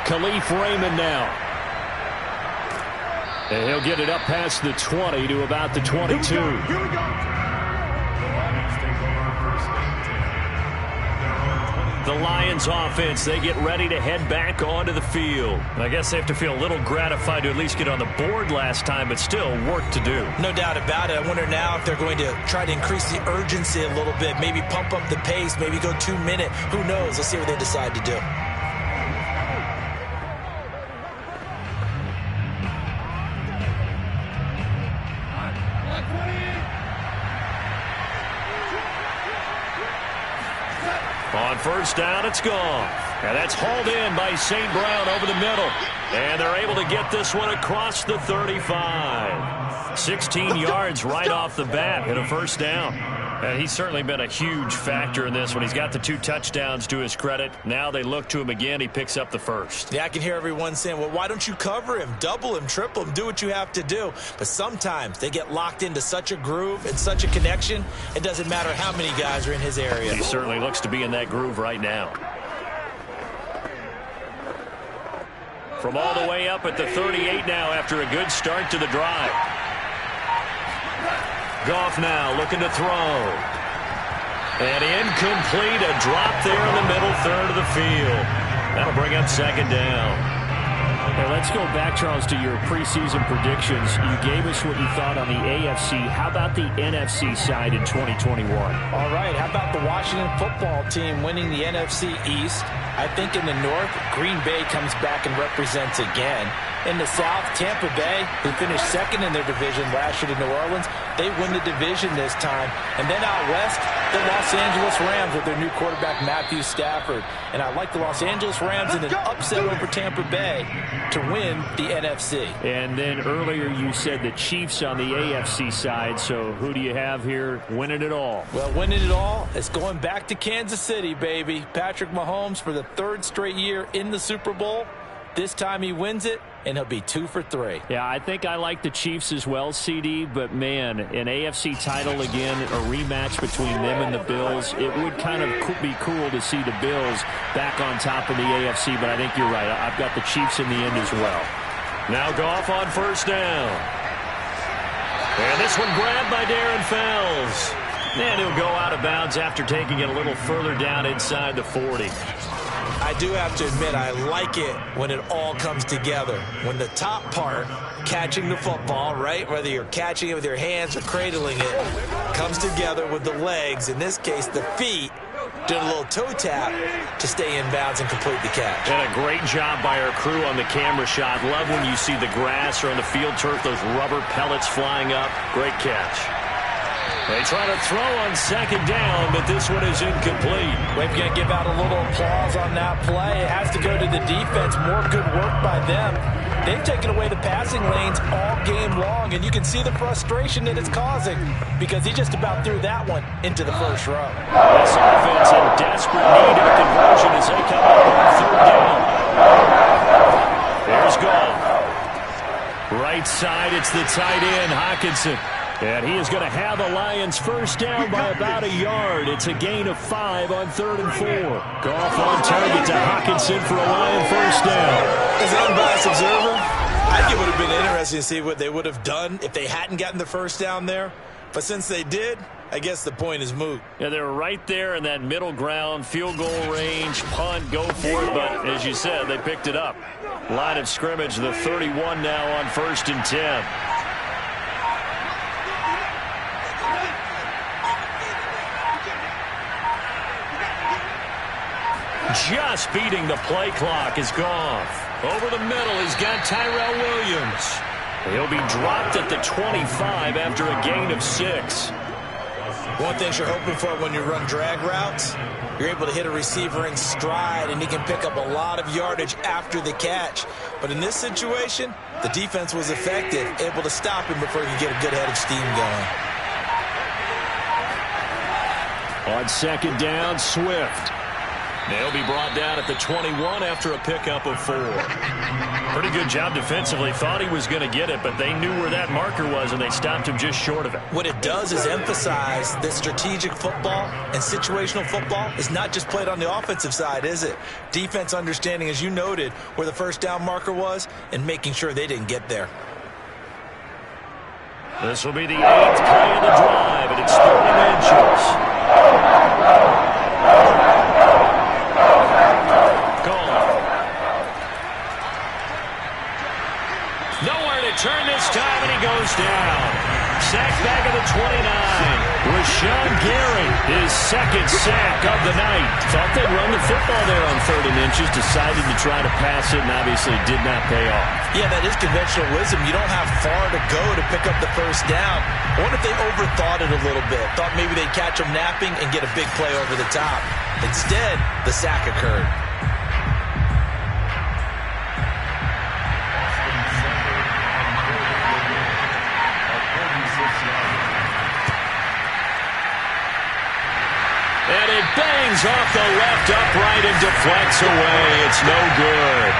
Khalif Raymond now. And he'll get it up past the 20 to about the 22. Here we go. The Lions offense, they get ready to head back onto the field. I guess they have to feel a little gratified to at least get on the board last time, but still work to do. No doubt about it. I wonder now if they're going to try to increase the urgency a little bit, maybe pump up the pace, maybe go 2 minute. Who knows? Let's see what they decide to do. On first down, it's gone. And that's hauled in by St. Brown over the middle. And they're able to get this one across the 35. 16 yards right off the bat and a first down. And he's certainly been a huge factor in this one. He's got the 2 touchdowns to his credit. Now they look to him again. He picks up the first. Yeah, I can hear everyone saying, well, why don't you cover him, double him, triple him, do what you have to do. But sometimes they get locked into such a groove and such a connection, it doesn't matter how many guys are in his area. He certainly looks to be in that groove right now. From all the way up at the 38 now after a good start to the drive. Goff now looking to throw. And incomplete, a drop there in the middle third of the field. That'll bring up second down. Now let's go back, Charles, to your preseason predictions. You gave us what you thought on the AFC. How about the NFC side in 2021? All right, how about the Washington football team winning the NFC East? I think in the North, Green Bay comes back and represents again. In the South, Tampa Bay, who finished second in their division last year to New Orleans, they win the division this time. And then out west, the Los Angeles Rams with their new quarterback, Matthew Stafford. And I like the Los Angeles Rams in an upset over Tampa Bay to win the NFC. And then earlier you said the Chiefs on the AFC side. So who do you have here winning it all? Well, winning it all is going back to Kansas City, baby. Patrick Mahomes for the 3rd straight year in the Super Bowl. This time he wins it, and he'll be 2 for 3. Yeah, I think I like the Chiefs as well, CD, but man, an AFC title again, a rematch between them and the Bills. It would kind of be cool to see the Bills back on top of the AFC, but I think you're right. I've got the Chiefs in the end as well. Now Goff on first down. And this one grabbed by Darren Fells. And he'll go out of bounds after taking it a little further down inside the 40. I do have to admit, I like it when it all comes together. When the top part, catching the football, right, whether you're catching it with your hands or cradling it, comes together with the legs, in this case the feet, did a little toe tap to stay in bounds and complete the catch. And a great job by our crew on the camera shot. Love when you see the grass or on the field turf, those rubber pellets flying up. Great catch. They try to throw on second down, but this one is incomplete. We're going to give out a little applause on that play. It has to go to the defense. More good work by them. They've taken away the passing lanes all game long, and you can see the frustration that it's causing because he just about threw that one into the first row. This offense in desperate need of conversion as they come up on third down. There's Goff. Right side, it's the tight end, Hockenson. And he is going to have the Lions first down by about a yard. It's a gain of 5 on 3rd and 4. Goff on target to Hockenson for a Lion first down. As an unbiased observer, I think it would have been interesting to see what they would have done if they hadn't gotten the first down there. But since they did, I guess the point is moot. Yeah, they were right there in that middle ground, field goal range, punt, go for it. But as you said, they picked it up. Line of scrimmage, the 31 now on 1st and 10. Just beating the play clock is Goff. Over the middle, he's got Tyrell Williams. He'll be dropped at the 25 after a gain of 6. One thing you're hoping for when you run drag routes, you're able to hit a receiver in stride, and he can pick up a lot of yardage after the catch. But in this situation, the defense was effective, able to stop him before he could get a good head of steam going. On second down, Swift. They'll be brought down at the 21 after a pickup of 4. Pretty good job defensively. Thought he was going to get it, but they knew where that marker was, and they stopped him just short of it. What it does is emphasize that strategic football and situational football is not just played on the offensive side, is it? Defense understanding, as you noted, where the first down marker was and making sure they didn't get there. This will be the 8th play of the drive, and it's 30 inches. Turn this time, and he goes down. Sack back at the 29. Rashawn Gary, his second sack of the night. Thought they'd run the football there on 3rd and inches. Decided to try to pass it, and obviously did not pay off. Yeah, that is conventional wisdom. You don't have far to go to pick up the first down. I wonder if they overthought it a little bit. Thought maybe they'd catch him napping and get a big play over the top. Instead, the sack occurred. And it bangs off the left upright and deflects away. It's no good.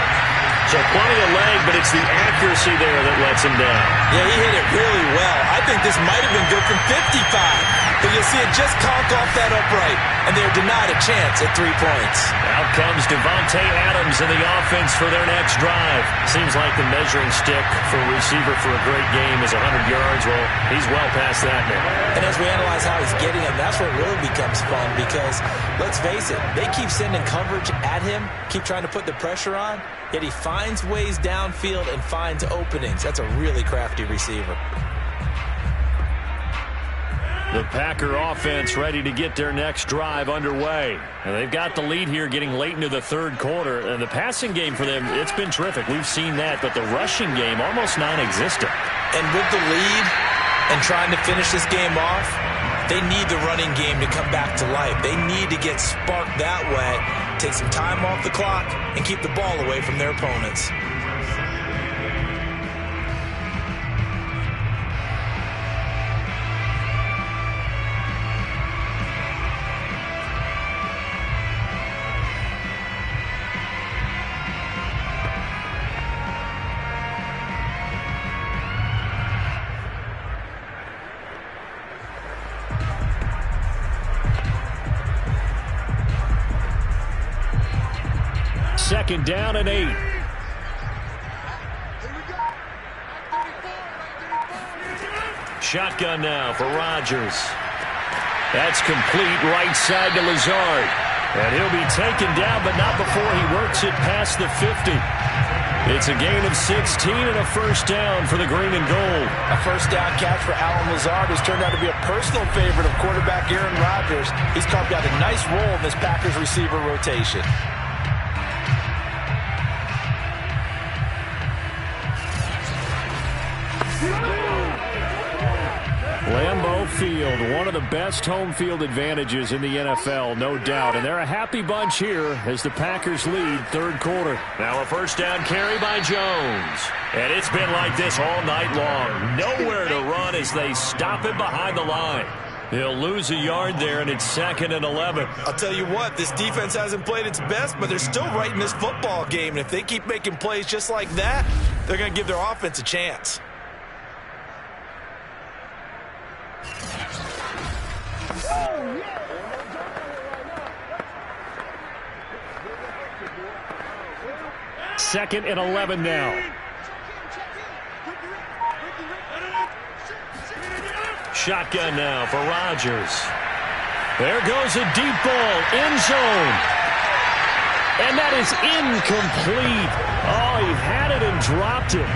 So plenty of leg, but it's the accuracy there that lets him down. Yeah, he hit it really well. I think this might have been good from 55. But you'll see it just conk off that upright, and they're denied a chance at 3 points. Out comes Devontae Adams in the offense for their next drive. Seems like the measuring stick for a receiver for a great game is 100 yards. Well, he's well past that now. And as we analyze how he's getting him, that's what really becomes fun because, let's face it, they keep sending coverage at him, keep trying to put the pressure on, yet he finds ways downfield and finds openings. That's a really crafty receiver. The Packer offense ready to get their next drive underway. And they've got the lead here getting late into the 3rd quarter. And the passing game for them, it's been terrific. We've seen that. But the rushing game, almost non-existent. And with the lead and trying to finish this game off, they need the running game to come back to life. They need to get sparked that way, take some time off the clock, and keep the ball away from their opponents. Second down and 8. Shotgun now for Rodgers. That's complete right side to Lazard. And he'll be taken down, but not before he works it past the 50. It's a gain of 16 and a first down for the green and gold. A first down catch for Alan Lazard, who's turned out to be a personal favorite of quarterback Aaron Rodgers. He's carved out a nice role in this Packers receiver rotation. Lambeau Field, one of the best home field advantages in the NFL, no doubt. And they're a happy bunch here as the Packers lead 3rd quarter. Now a first down carry by Jones. And it's been like this all night long. Nowhere to run as they stop him behind the line. He'll lose a yard there, and it's 2nd and 11. I'll tell you what, this defense hasn't played its best, but they're still right in this football game. And if they keep making plays just like that, they're going to give their offense a chance. Second and 11 now. Shotgun now for Rodgers. There goes a deep ball, end zone. And that is incomplete. Oh, he had it and dropped it.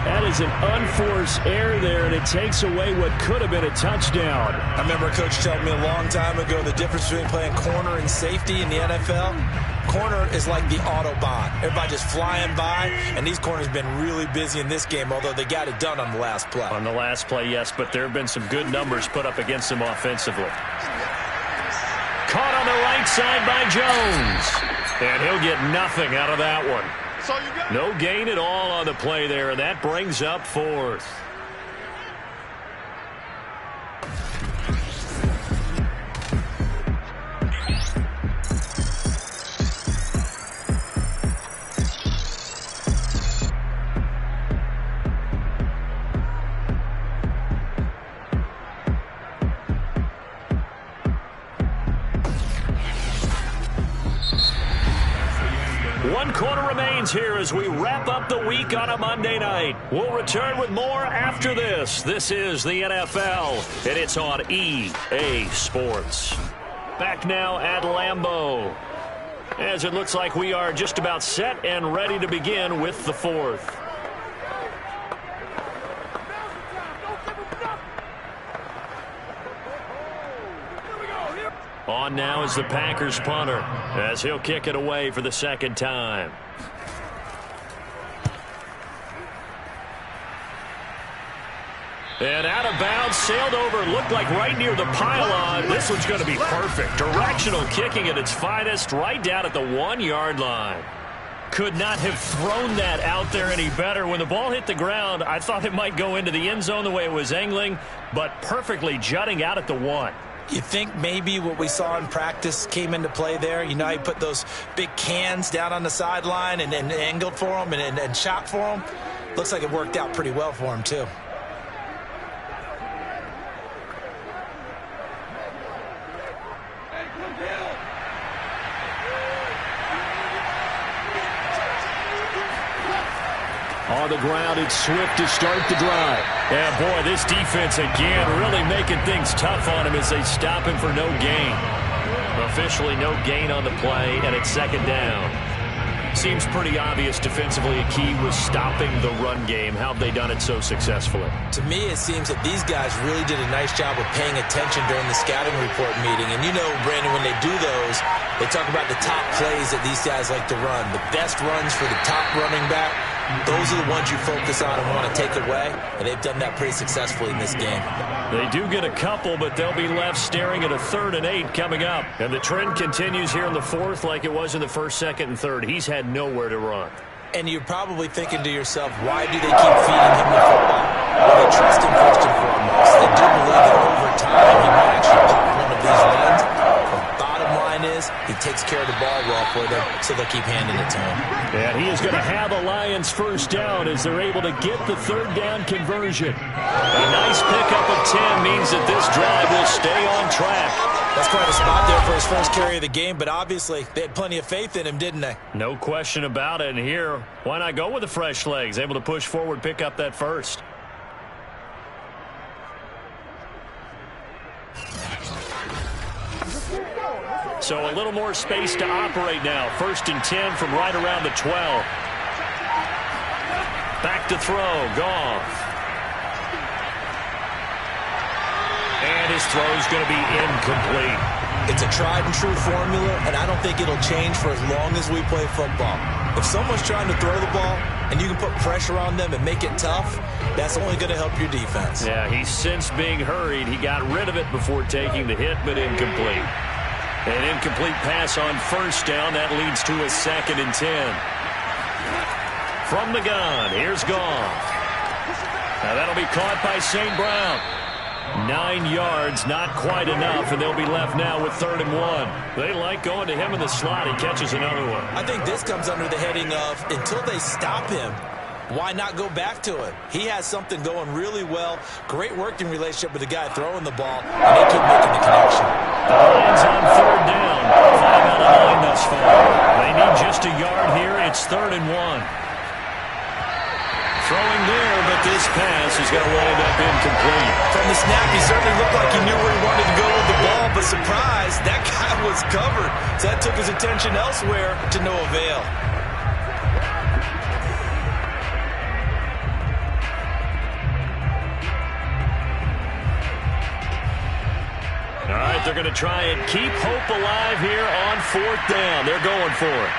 That is an unforced error there, and it takes away what could have been a touchdown. I remember a coach telling me a long time ago the difference between playing corner and safety in the NFL. Corner is like the Autobahn. Everybody just flying by, and these corners have been really busy in this game, although they got it done on the last play. On the last play, yes, but there have been some good numbers put up against them offensively. Caught on the right side by Jones. And he'll get nothing out of that one. No gain at all on the play there, and that brings up 4th. One quarter remains here as we wrap up the week on a Monday night. We'll return with more after this. This is the NFL, and it's on EA Sports. Back now at Lambeau, as it looks like we are just about set and ready to begin with the fourth. On now is the Packers punter as he'll kick it away for the second time. And out of bounds, sailed over, looked like right near the pylon. This one's going to be perfect. Directional kicking at its finest, right down at the 1-yard line. Could not have thrown that out there any better. When the ball hit the ground, I thought it might go into the end zone the way it was angling, but perfectly jutting out at the 1. You think maybe what we saw in practice came into play there? You know, he put those big cans down on the sideline and angled for them and shot for them. Looks like it worked out pretty well for him, too. On the ground, it's Swift to start the drive. Yeah, boy, this defense again really making things tough on him as they stop him for no gain. Officially no gain on the play, and it's second down. Seems pretty obvious defensively a key was stopping the run game. How have they done it so successfully? To me, it seems that these guys really did a nice job of paying attention during the scouting report meeting. And you know, Brandon, when they do those, they talk about the top plays that these guys like to run. The best runs for the top running back. Those are the ones you focus on and want to take away, and they've done that pretty successfully in this game. They do get a couple, but they'll be left staring at a 3rd and 8 coming up. And the trend continues here in the fourth like it was in the first, second, and third. He's had nowhere to run. And you're probably thinking to yourself, why do they keep feeding him the football? Well, they trust him first and foremost. They do believe that over time he might actually pop one of these runs. The bottom line is he takes care of the ball well for them, so they'll keep handing it to him. And he is going to have a Lions first down as they're able to get the 3rd down conversion. A nice pickup of 10 means that this drive will stay on track. That's quite a spot there for his first carry of the game, but obviously they had plenty of faith in him, didn't they? No question about it. And here, why not go with the fresh legs? Able to push forward, pick up that first. So a little more space to operate now. 1st and 10 from right around the 12. Back to throw. Goff. And his throw is going to be incomplete. It's a tried-and-true formula, and I don't think it'll change for as long as we play football. If someone's trying to throw the ball and you can put pressure on them and make it tough, that's only going to help your defense. Yeah, he's since being hurried. He got rid of it before taking the hit, but incomplete. An incomplete pass on 1st down. That leads to a 2nd and 10. From the gun, here's Goff. Now that'll be caught by St. Brown. 9 yards, not quite enough, and they'll be left now with 3rd and 1. They like going to him in the slot. He catches another one. I think this comes under the heading of until they stop him, why not go back to it? He has something going really well. Great working relationship with the guy throwing the ball, and they keep making the connection. The Lions on 3rd down. 5 out of 9 thus far. They need just a yard here. It's 3rd and 1. Throwing there, but this pass is going to wind up incomplete. From the snap, he certainly looked like he knew where he wanted to go with the ball, but surprise, that guy was covered. So that took his attention elsewhere to no avail. All right, they're going to try and keep hope alive here on 4th down. They're going for it.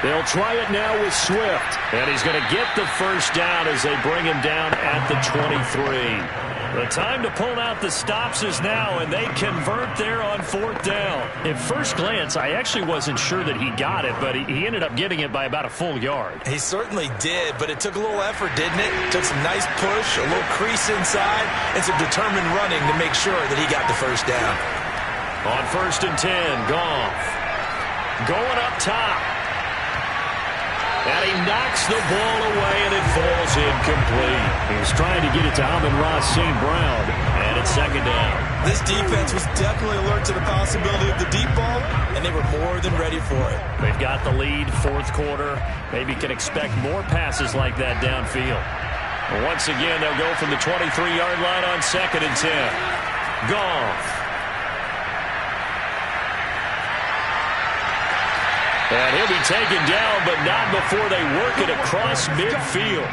They'll try it now with Swift. And he's going to get the first down as they bring him down at the 23. The time to pull out the stops is now, and they convert there on 4th down. At first glance, I actually wasn't sure that he got it, but he ended up getting it by about a full yard. He certainly did, but it took a little effort, didn't it? Took some nice push, a little crease inside, and some determined running to make sure that he got the first down. On 1st and 10, Goff. Going up top. And he knocks the ball away, and it falls incomplete. He was trying to get it to Amon-Ra St. Brown. And it's second down. This defense was definitely alert to the possibility of the deep ball, and they were more than ready for it. They've got the lead, fourth quarter. Maybe can expect more passes like that downfield. Once again, they'll go from the 23-yard line on 2nd and 10. Goff. And he'll be taken down, but not before they work it across midfield.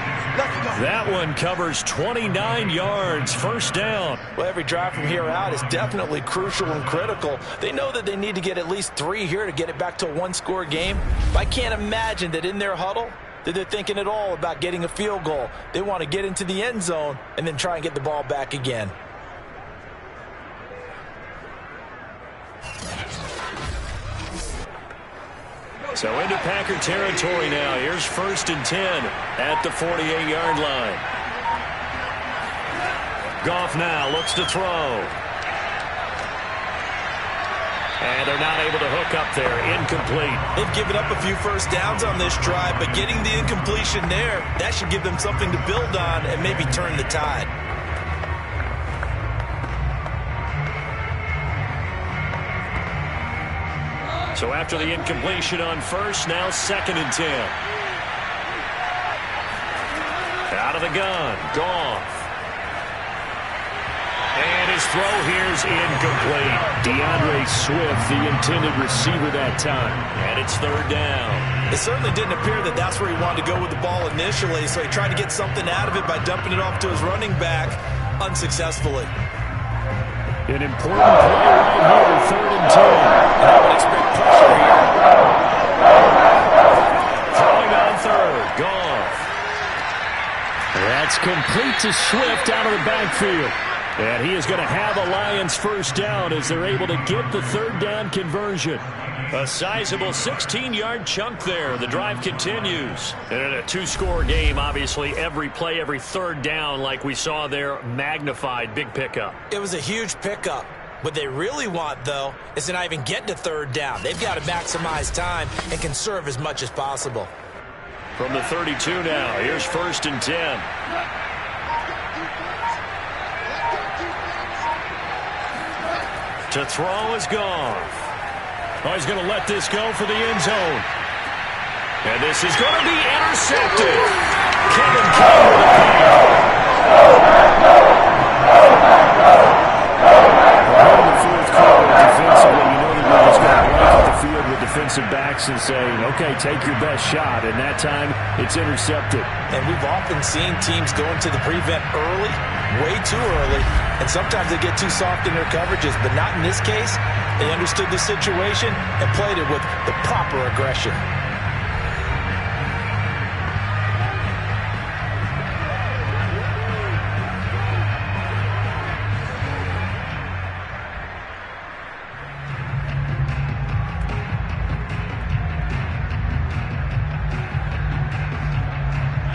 That one covers 29 yards, first down. Well, every drive from here out is definitely crucial and critical. They know that they need to get at least 3 here to get it back to a one-score game. But I can't imagine that in their huddle that they're thinking at all about getting a field goal. They want to get into the end zone and then try and get the ball back again. So into Packer territory now. Here's 1st and 10 at the 48-yard line. Goff now looks to throw. And they're not able to hook up there. Incomplete. They've given up a few first downs on this drive, but getting the incompletion there, that should give them something to build on and maybe turn the tide. So after the incompletion on first, now 2nd and 10. Out of the gun, Goff. And his throw here's incomplete. DeAndre Swift, the intended receiver that time. And it's 3rd down. It certainly didn't appear that that's where he wanted to go with the ball initially, so he tried to get something out of it by dumping it off to his running back unsuccessfully. An important play right here, 3rd and 10. And I would expect pressure here. Throwing on 3rd, Goff. That's complete to Swift out of the backfield. And he is going to have a Lions first down as they're able to get the 3rd down conversion. A sizable 16-yard chunk there. The drive continues. And in a 2-score game, obviously, every play, every 3rd down, like we saw there, magnified. Big pickup. It was a huge pickup. What they really want, though, is to not even get to 3rd down. They've got to maximize time and conserve as much as possible. From the 32 now, here's 1st and 10. To throw is Goff. Oh, he's going to let this go for the end zone. And this is going to be intercepted. Kevin King with a pick. In the fourth quarter, defensively, you know that we're just going to blanket the field with defensive backs and say, okay, take your best shot. And that time, it's intercepted. And we've often seen teams go into the prevent early, way too early, and sometimes they get too soft in their coverages, but not in this case. They understood the situation and played it with the proper aggression.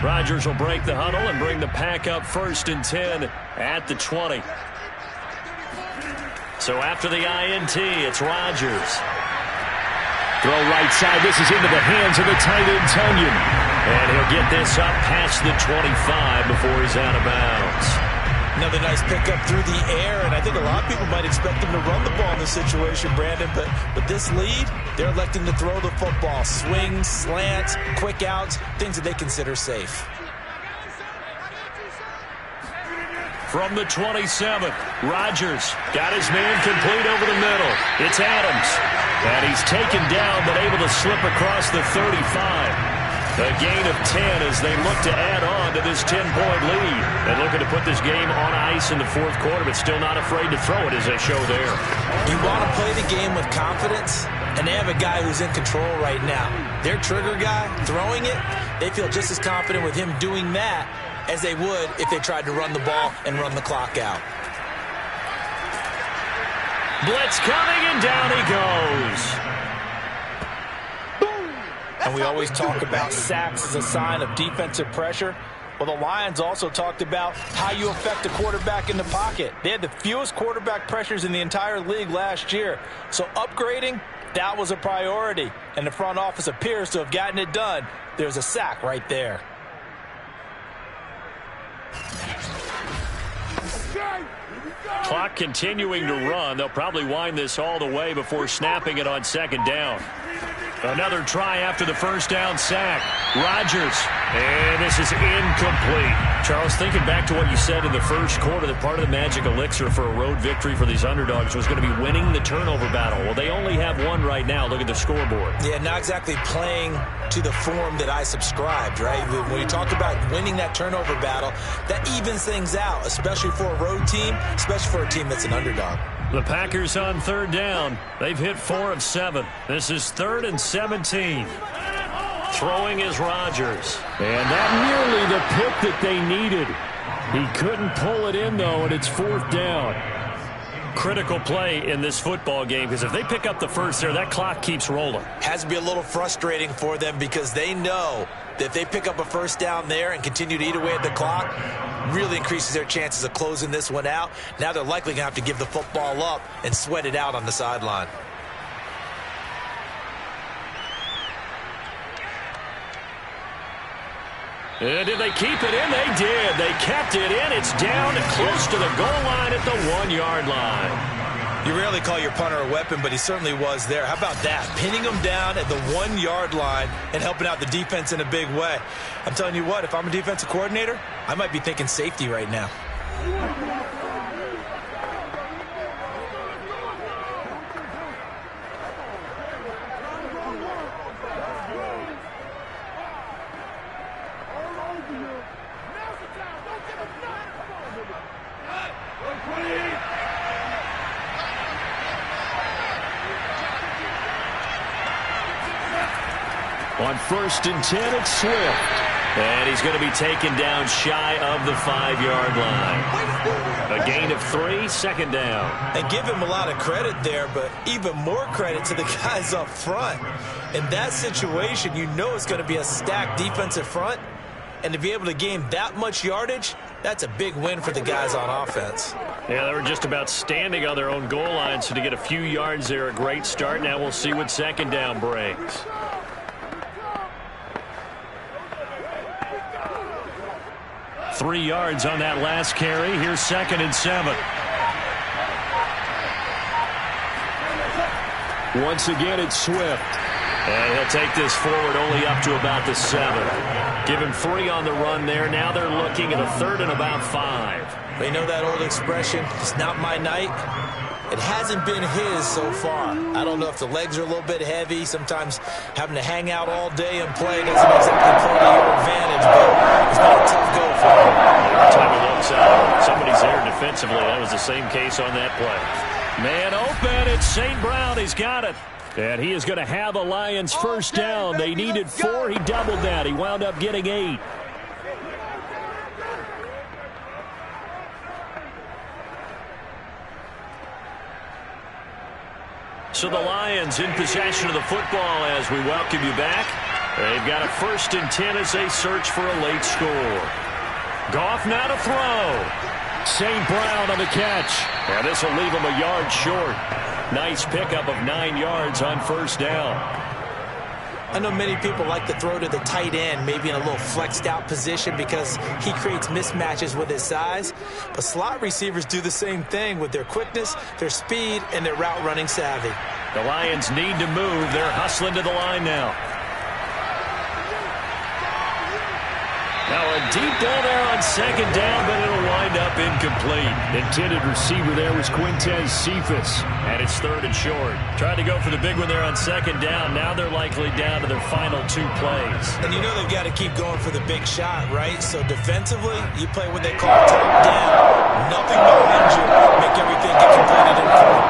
Rodgers will break the huddle and bring the pack up 1st and 10 at the 20. So after the INT, it's Rodgers. Throw right side. This is into the hands of the tight end, Tunyon. And he'll get this up past the 25 before he's out of bounds. Another nice pickup through the air, and I think a lot of people might expect them to run the ball in this situation, Brandon, but with this lead, they're electing to throw the football. Swings, slants, quick outs, things that they consider safe. From the 27, Rodgers got his man complete over the middle. It's Adams. And he's taken down but able to slip across the 35. A gain of 10 as they look to add on to this 10-point lead. And looking to put this game on ice in the fourth quarter, but still not afraid to throw it as they show there. You want to play the game with confidence, and they have a guy who's in control right now. Their trigger guy, throwing it, they feel just as confident with him doing that as they would if they tried to run the ball and run the clock out. Blitz coming, and down he goes. And we always talk about sacks as a sign of defensive pressure. Well, the Lions also talked about how you affect a quarterback in the pocket. They had the fewest quarterback pressures in the entire league last year. So upgrading, that was a priority. And the front office appears to have gotten it done. There's a sack right there. Clock continuing to run. They'll probably wind this all the way before snapping it on second down. Another try after the first down sack. Rodgers. And this is incomplete. Charles, thinking back to what you said in the first quarter, that part of the magic elixir for a road victory for these underdogs was going to be winning the turnover battle. Well, they only have one right now. Look at the scoreboard. Yeah, not exactly playing to the form that I subscribed, right? When you talk about winning that turnover battle, that evens things out, especially for a road team, especially for a team that's an underdog. The Packers on third down. They've hit 4 of 7. This is 3rd and 17. Throwing is Rodgers. And that nearly the pick that they needed. He couldn't pull it in, though, and it's 4th down. Critical play in this football game, because if they pick up the first there, that clock keeps rolling. Has to be a little frustrating for them because they know that if they pick up a first down there and continue to eat away at the clock, really increases their chances of closing this one out. Now they're likely going to have to give the football up and sweat it out on the sideline. Did they keep it in? They did. They kept it in. It's down and close to the goal line at the 1-yard line. You rarely call your punter a weapon, but he certainly was there. How about that? Pinning him down at the 1-yard line and helping out the defense in a big way. I'm telling you what, if I'm a defensive coordinator, I might be thinking safety right now. On 1st and 10, it's Swift. And he's going to be taken down shy of the 5-yard line. A gain of 3, 2nd down. And give him a lot of credit there, but even more credit to the guys up front. In that situation, you know it's going to be a stacked defensive front. And to be able to gain that much yardage, that's a big win for the guys on offense. Yeah, they were just about standing on their own goal line, so to get a few yards there, a great start. Now we'll see what 2nd down brings. Three yards on that last carry. Here's 2nd and 7. Once again, it's Swift. And he'll take this forward only up to about the 7. Give him 3 on the run there. Now they're looking at a 3rd and about 5. You know that old expression, it's not my night? It hasn't been his so far. I don't know if the legs are a little bit heavy. Sometimes having to hang out all day and play doesn't exactly play to your advantage, but it's been a tough go for him. Every time he looks out, somebody's there defensively. That was the same case on that play. Man open, it's St. Brown. He's got it. And he is going to have a Lions first down. They needed 4. He doubled that. He wound up getting 8. So the Lions in possession of the football as we welcome you back. They've got a 1st and 10 as they search for a late score. Goff now to throw. St. Brown on the catch. And this will leave him a yard short. Nice pickup of 9 yards on 1st down. I know many people like to throw to the tight end, maybe in a little flexed out position because he creates mismatches with his size. But slot receivers do the same thing with their quickness, their speed, and their route running savvy. The Lions need to move. They're hustling to the line now. Now a deep ball there on 2nd down, but it'll wind up incomplete. Intended receiver there was Quintez Cephas. And it's 3rd and short. Tried to go for the big one there on 2nd down. Now they're likely down to their final 2 plays. And you know they've got to keep going for the big shot, right? So defensively, you play what they call top down. Nothing behind you. Make everything get completed in front.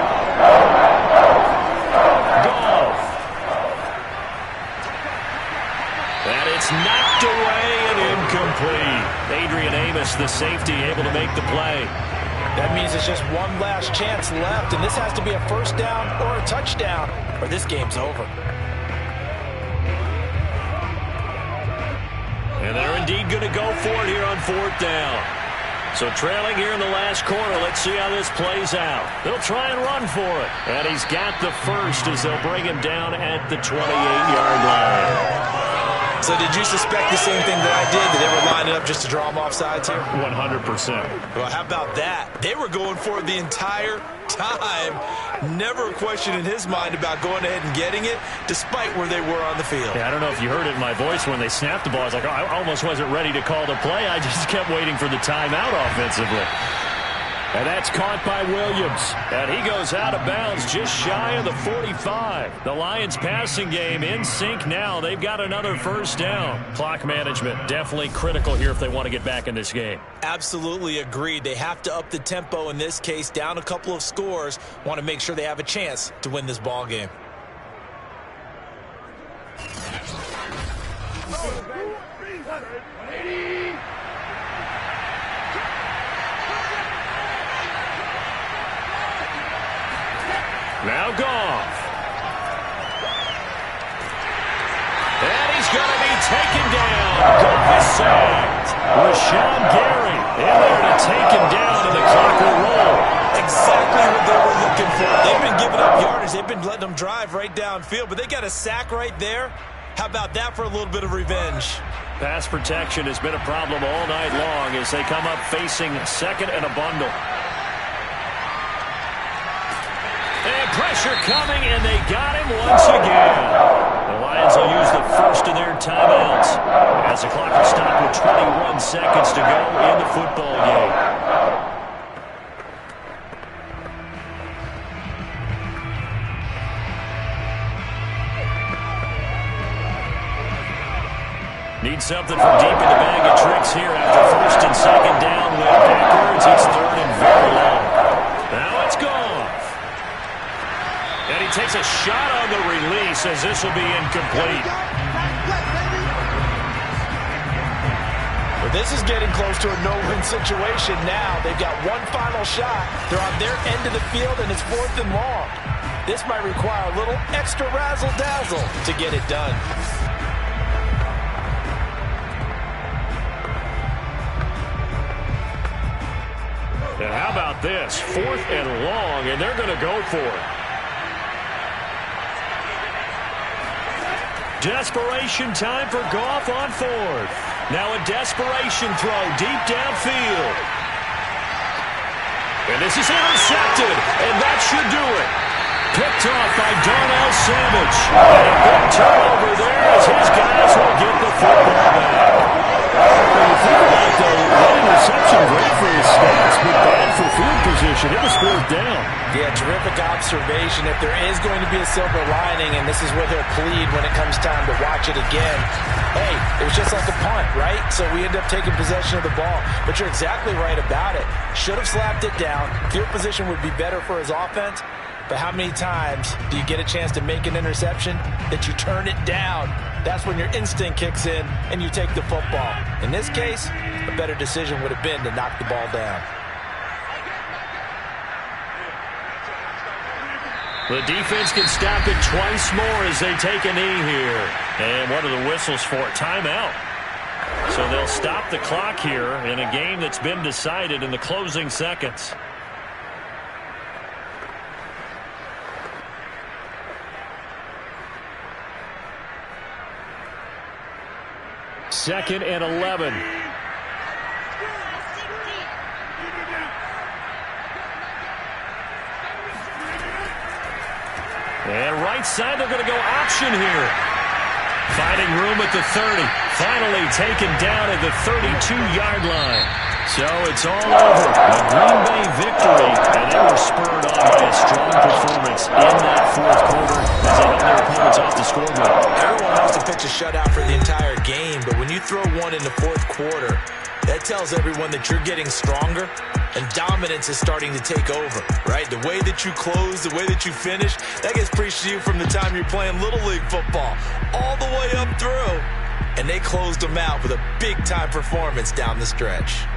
Goff. And it's knocked away and incomplete. Adrian Amos, the safety, able to make the play. That means it's just one last chance left, and this has to be a first down or a touchdown, or this game's over. And they're indeed going to go for it here on fourth down. So trailing here in the last quarter, let's see how this plays out. They'll try and run for it. And he's got the first as they'll bring him down at the 28-yard line. So did you suspect the same thing that I did, that they were lining up just to draw him off sides here? 100%. Well, how about that? They were going for it the entire time. Never a question in his mind about going ahead and getting it, despite where they were on the field. Yeah, I don't know if you heard it in my voice when they snapped the ball. I was like, oh, I almost wasn't ready to call the play. I just kept waiting for the timeout offensively. And that's caught by Williams. And he goes out of bounds just shy of the 45. The Lions passing game in sync now. They've got another first down. Clock management definitely critical here if they want to get back in this game. Absolutely agreed. They have to up the tempo in this case, down a couple of scores. Want to make sure they have a chance to win this ball game. Now Goff. And he's going to be taken down. Goff is sacked. Rashawn Gary in there to take him down, and the clock will roll. Exactly what they were looking for. They've been giving up yardage. They've been letting them drive right downfield, but they got a sack right there. How about that for a little bit of revenge? Pass protection has been a problem all night long as they come up facing second and a bundle. And pressure coming, and they got him once again. The Lions will use the first of their timeouts as the clock will stop with 21 seconds to go in the football game. Need something from deep in the bag of tricks here after first and second down with backwards. It's third and very long. Now it's Goff. And he takes a shot on the release as this will be incomplete. Well, this is getting close to a no-win situation now. They've got one final shot. They're on their end of the field, and it's fourth and long. This might require a little extra razzle-dazzle to get it done. And how about this? Fourth and long, and they're going to go for it. Desperation time for Goff on fourth. Now a desperation throw deep downfield. And this is intercepted, and that should do it. Picked off by Darnell Savage. And a big turnover there as his guys will get the football back. When you think about the interception, great for his stats, but bad for field position. It was fourth down. Yeah, terrific observation. If there is going to be a silver lining, and this is where they'll plead when it comes time to watch it again, hey, it was just like a punt, right? So we end up taking possession of the ball. But you're exactly right about it. Should have slapped it down. Field position would be better for his offense. But how many times do you get a chance to make an interception that you turn it down? That's when your instinct kicks in and you take the football. In this case, a better decision would have been to knock the ball down. The defense can stop it twice more as they take a knee here. And what are the whistles for? Timeout. So they'll stop the clock here in a game that's been decided in the closing seconds. Second and 11. And right side, they're going to go option here. Finding room at the 30. Finally taken down at the 32-yard line. So it's all over. A Green Bay victory, and they were spurred on by a strong performance in that fourth quarter as they held their opponents off the scoreboard. Everyone wants to pitch a shutout for the entire game, but when you throw one in the fourth quarter, that tells everyone that you're getting stronger and dominance is starting to take over, right? The way that you close, the way that you finish, that gets preached to you from the time you're playing Little League football all the way up through. And they closed them out with a big-time performance down the stretch.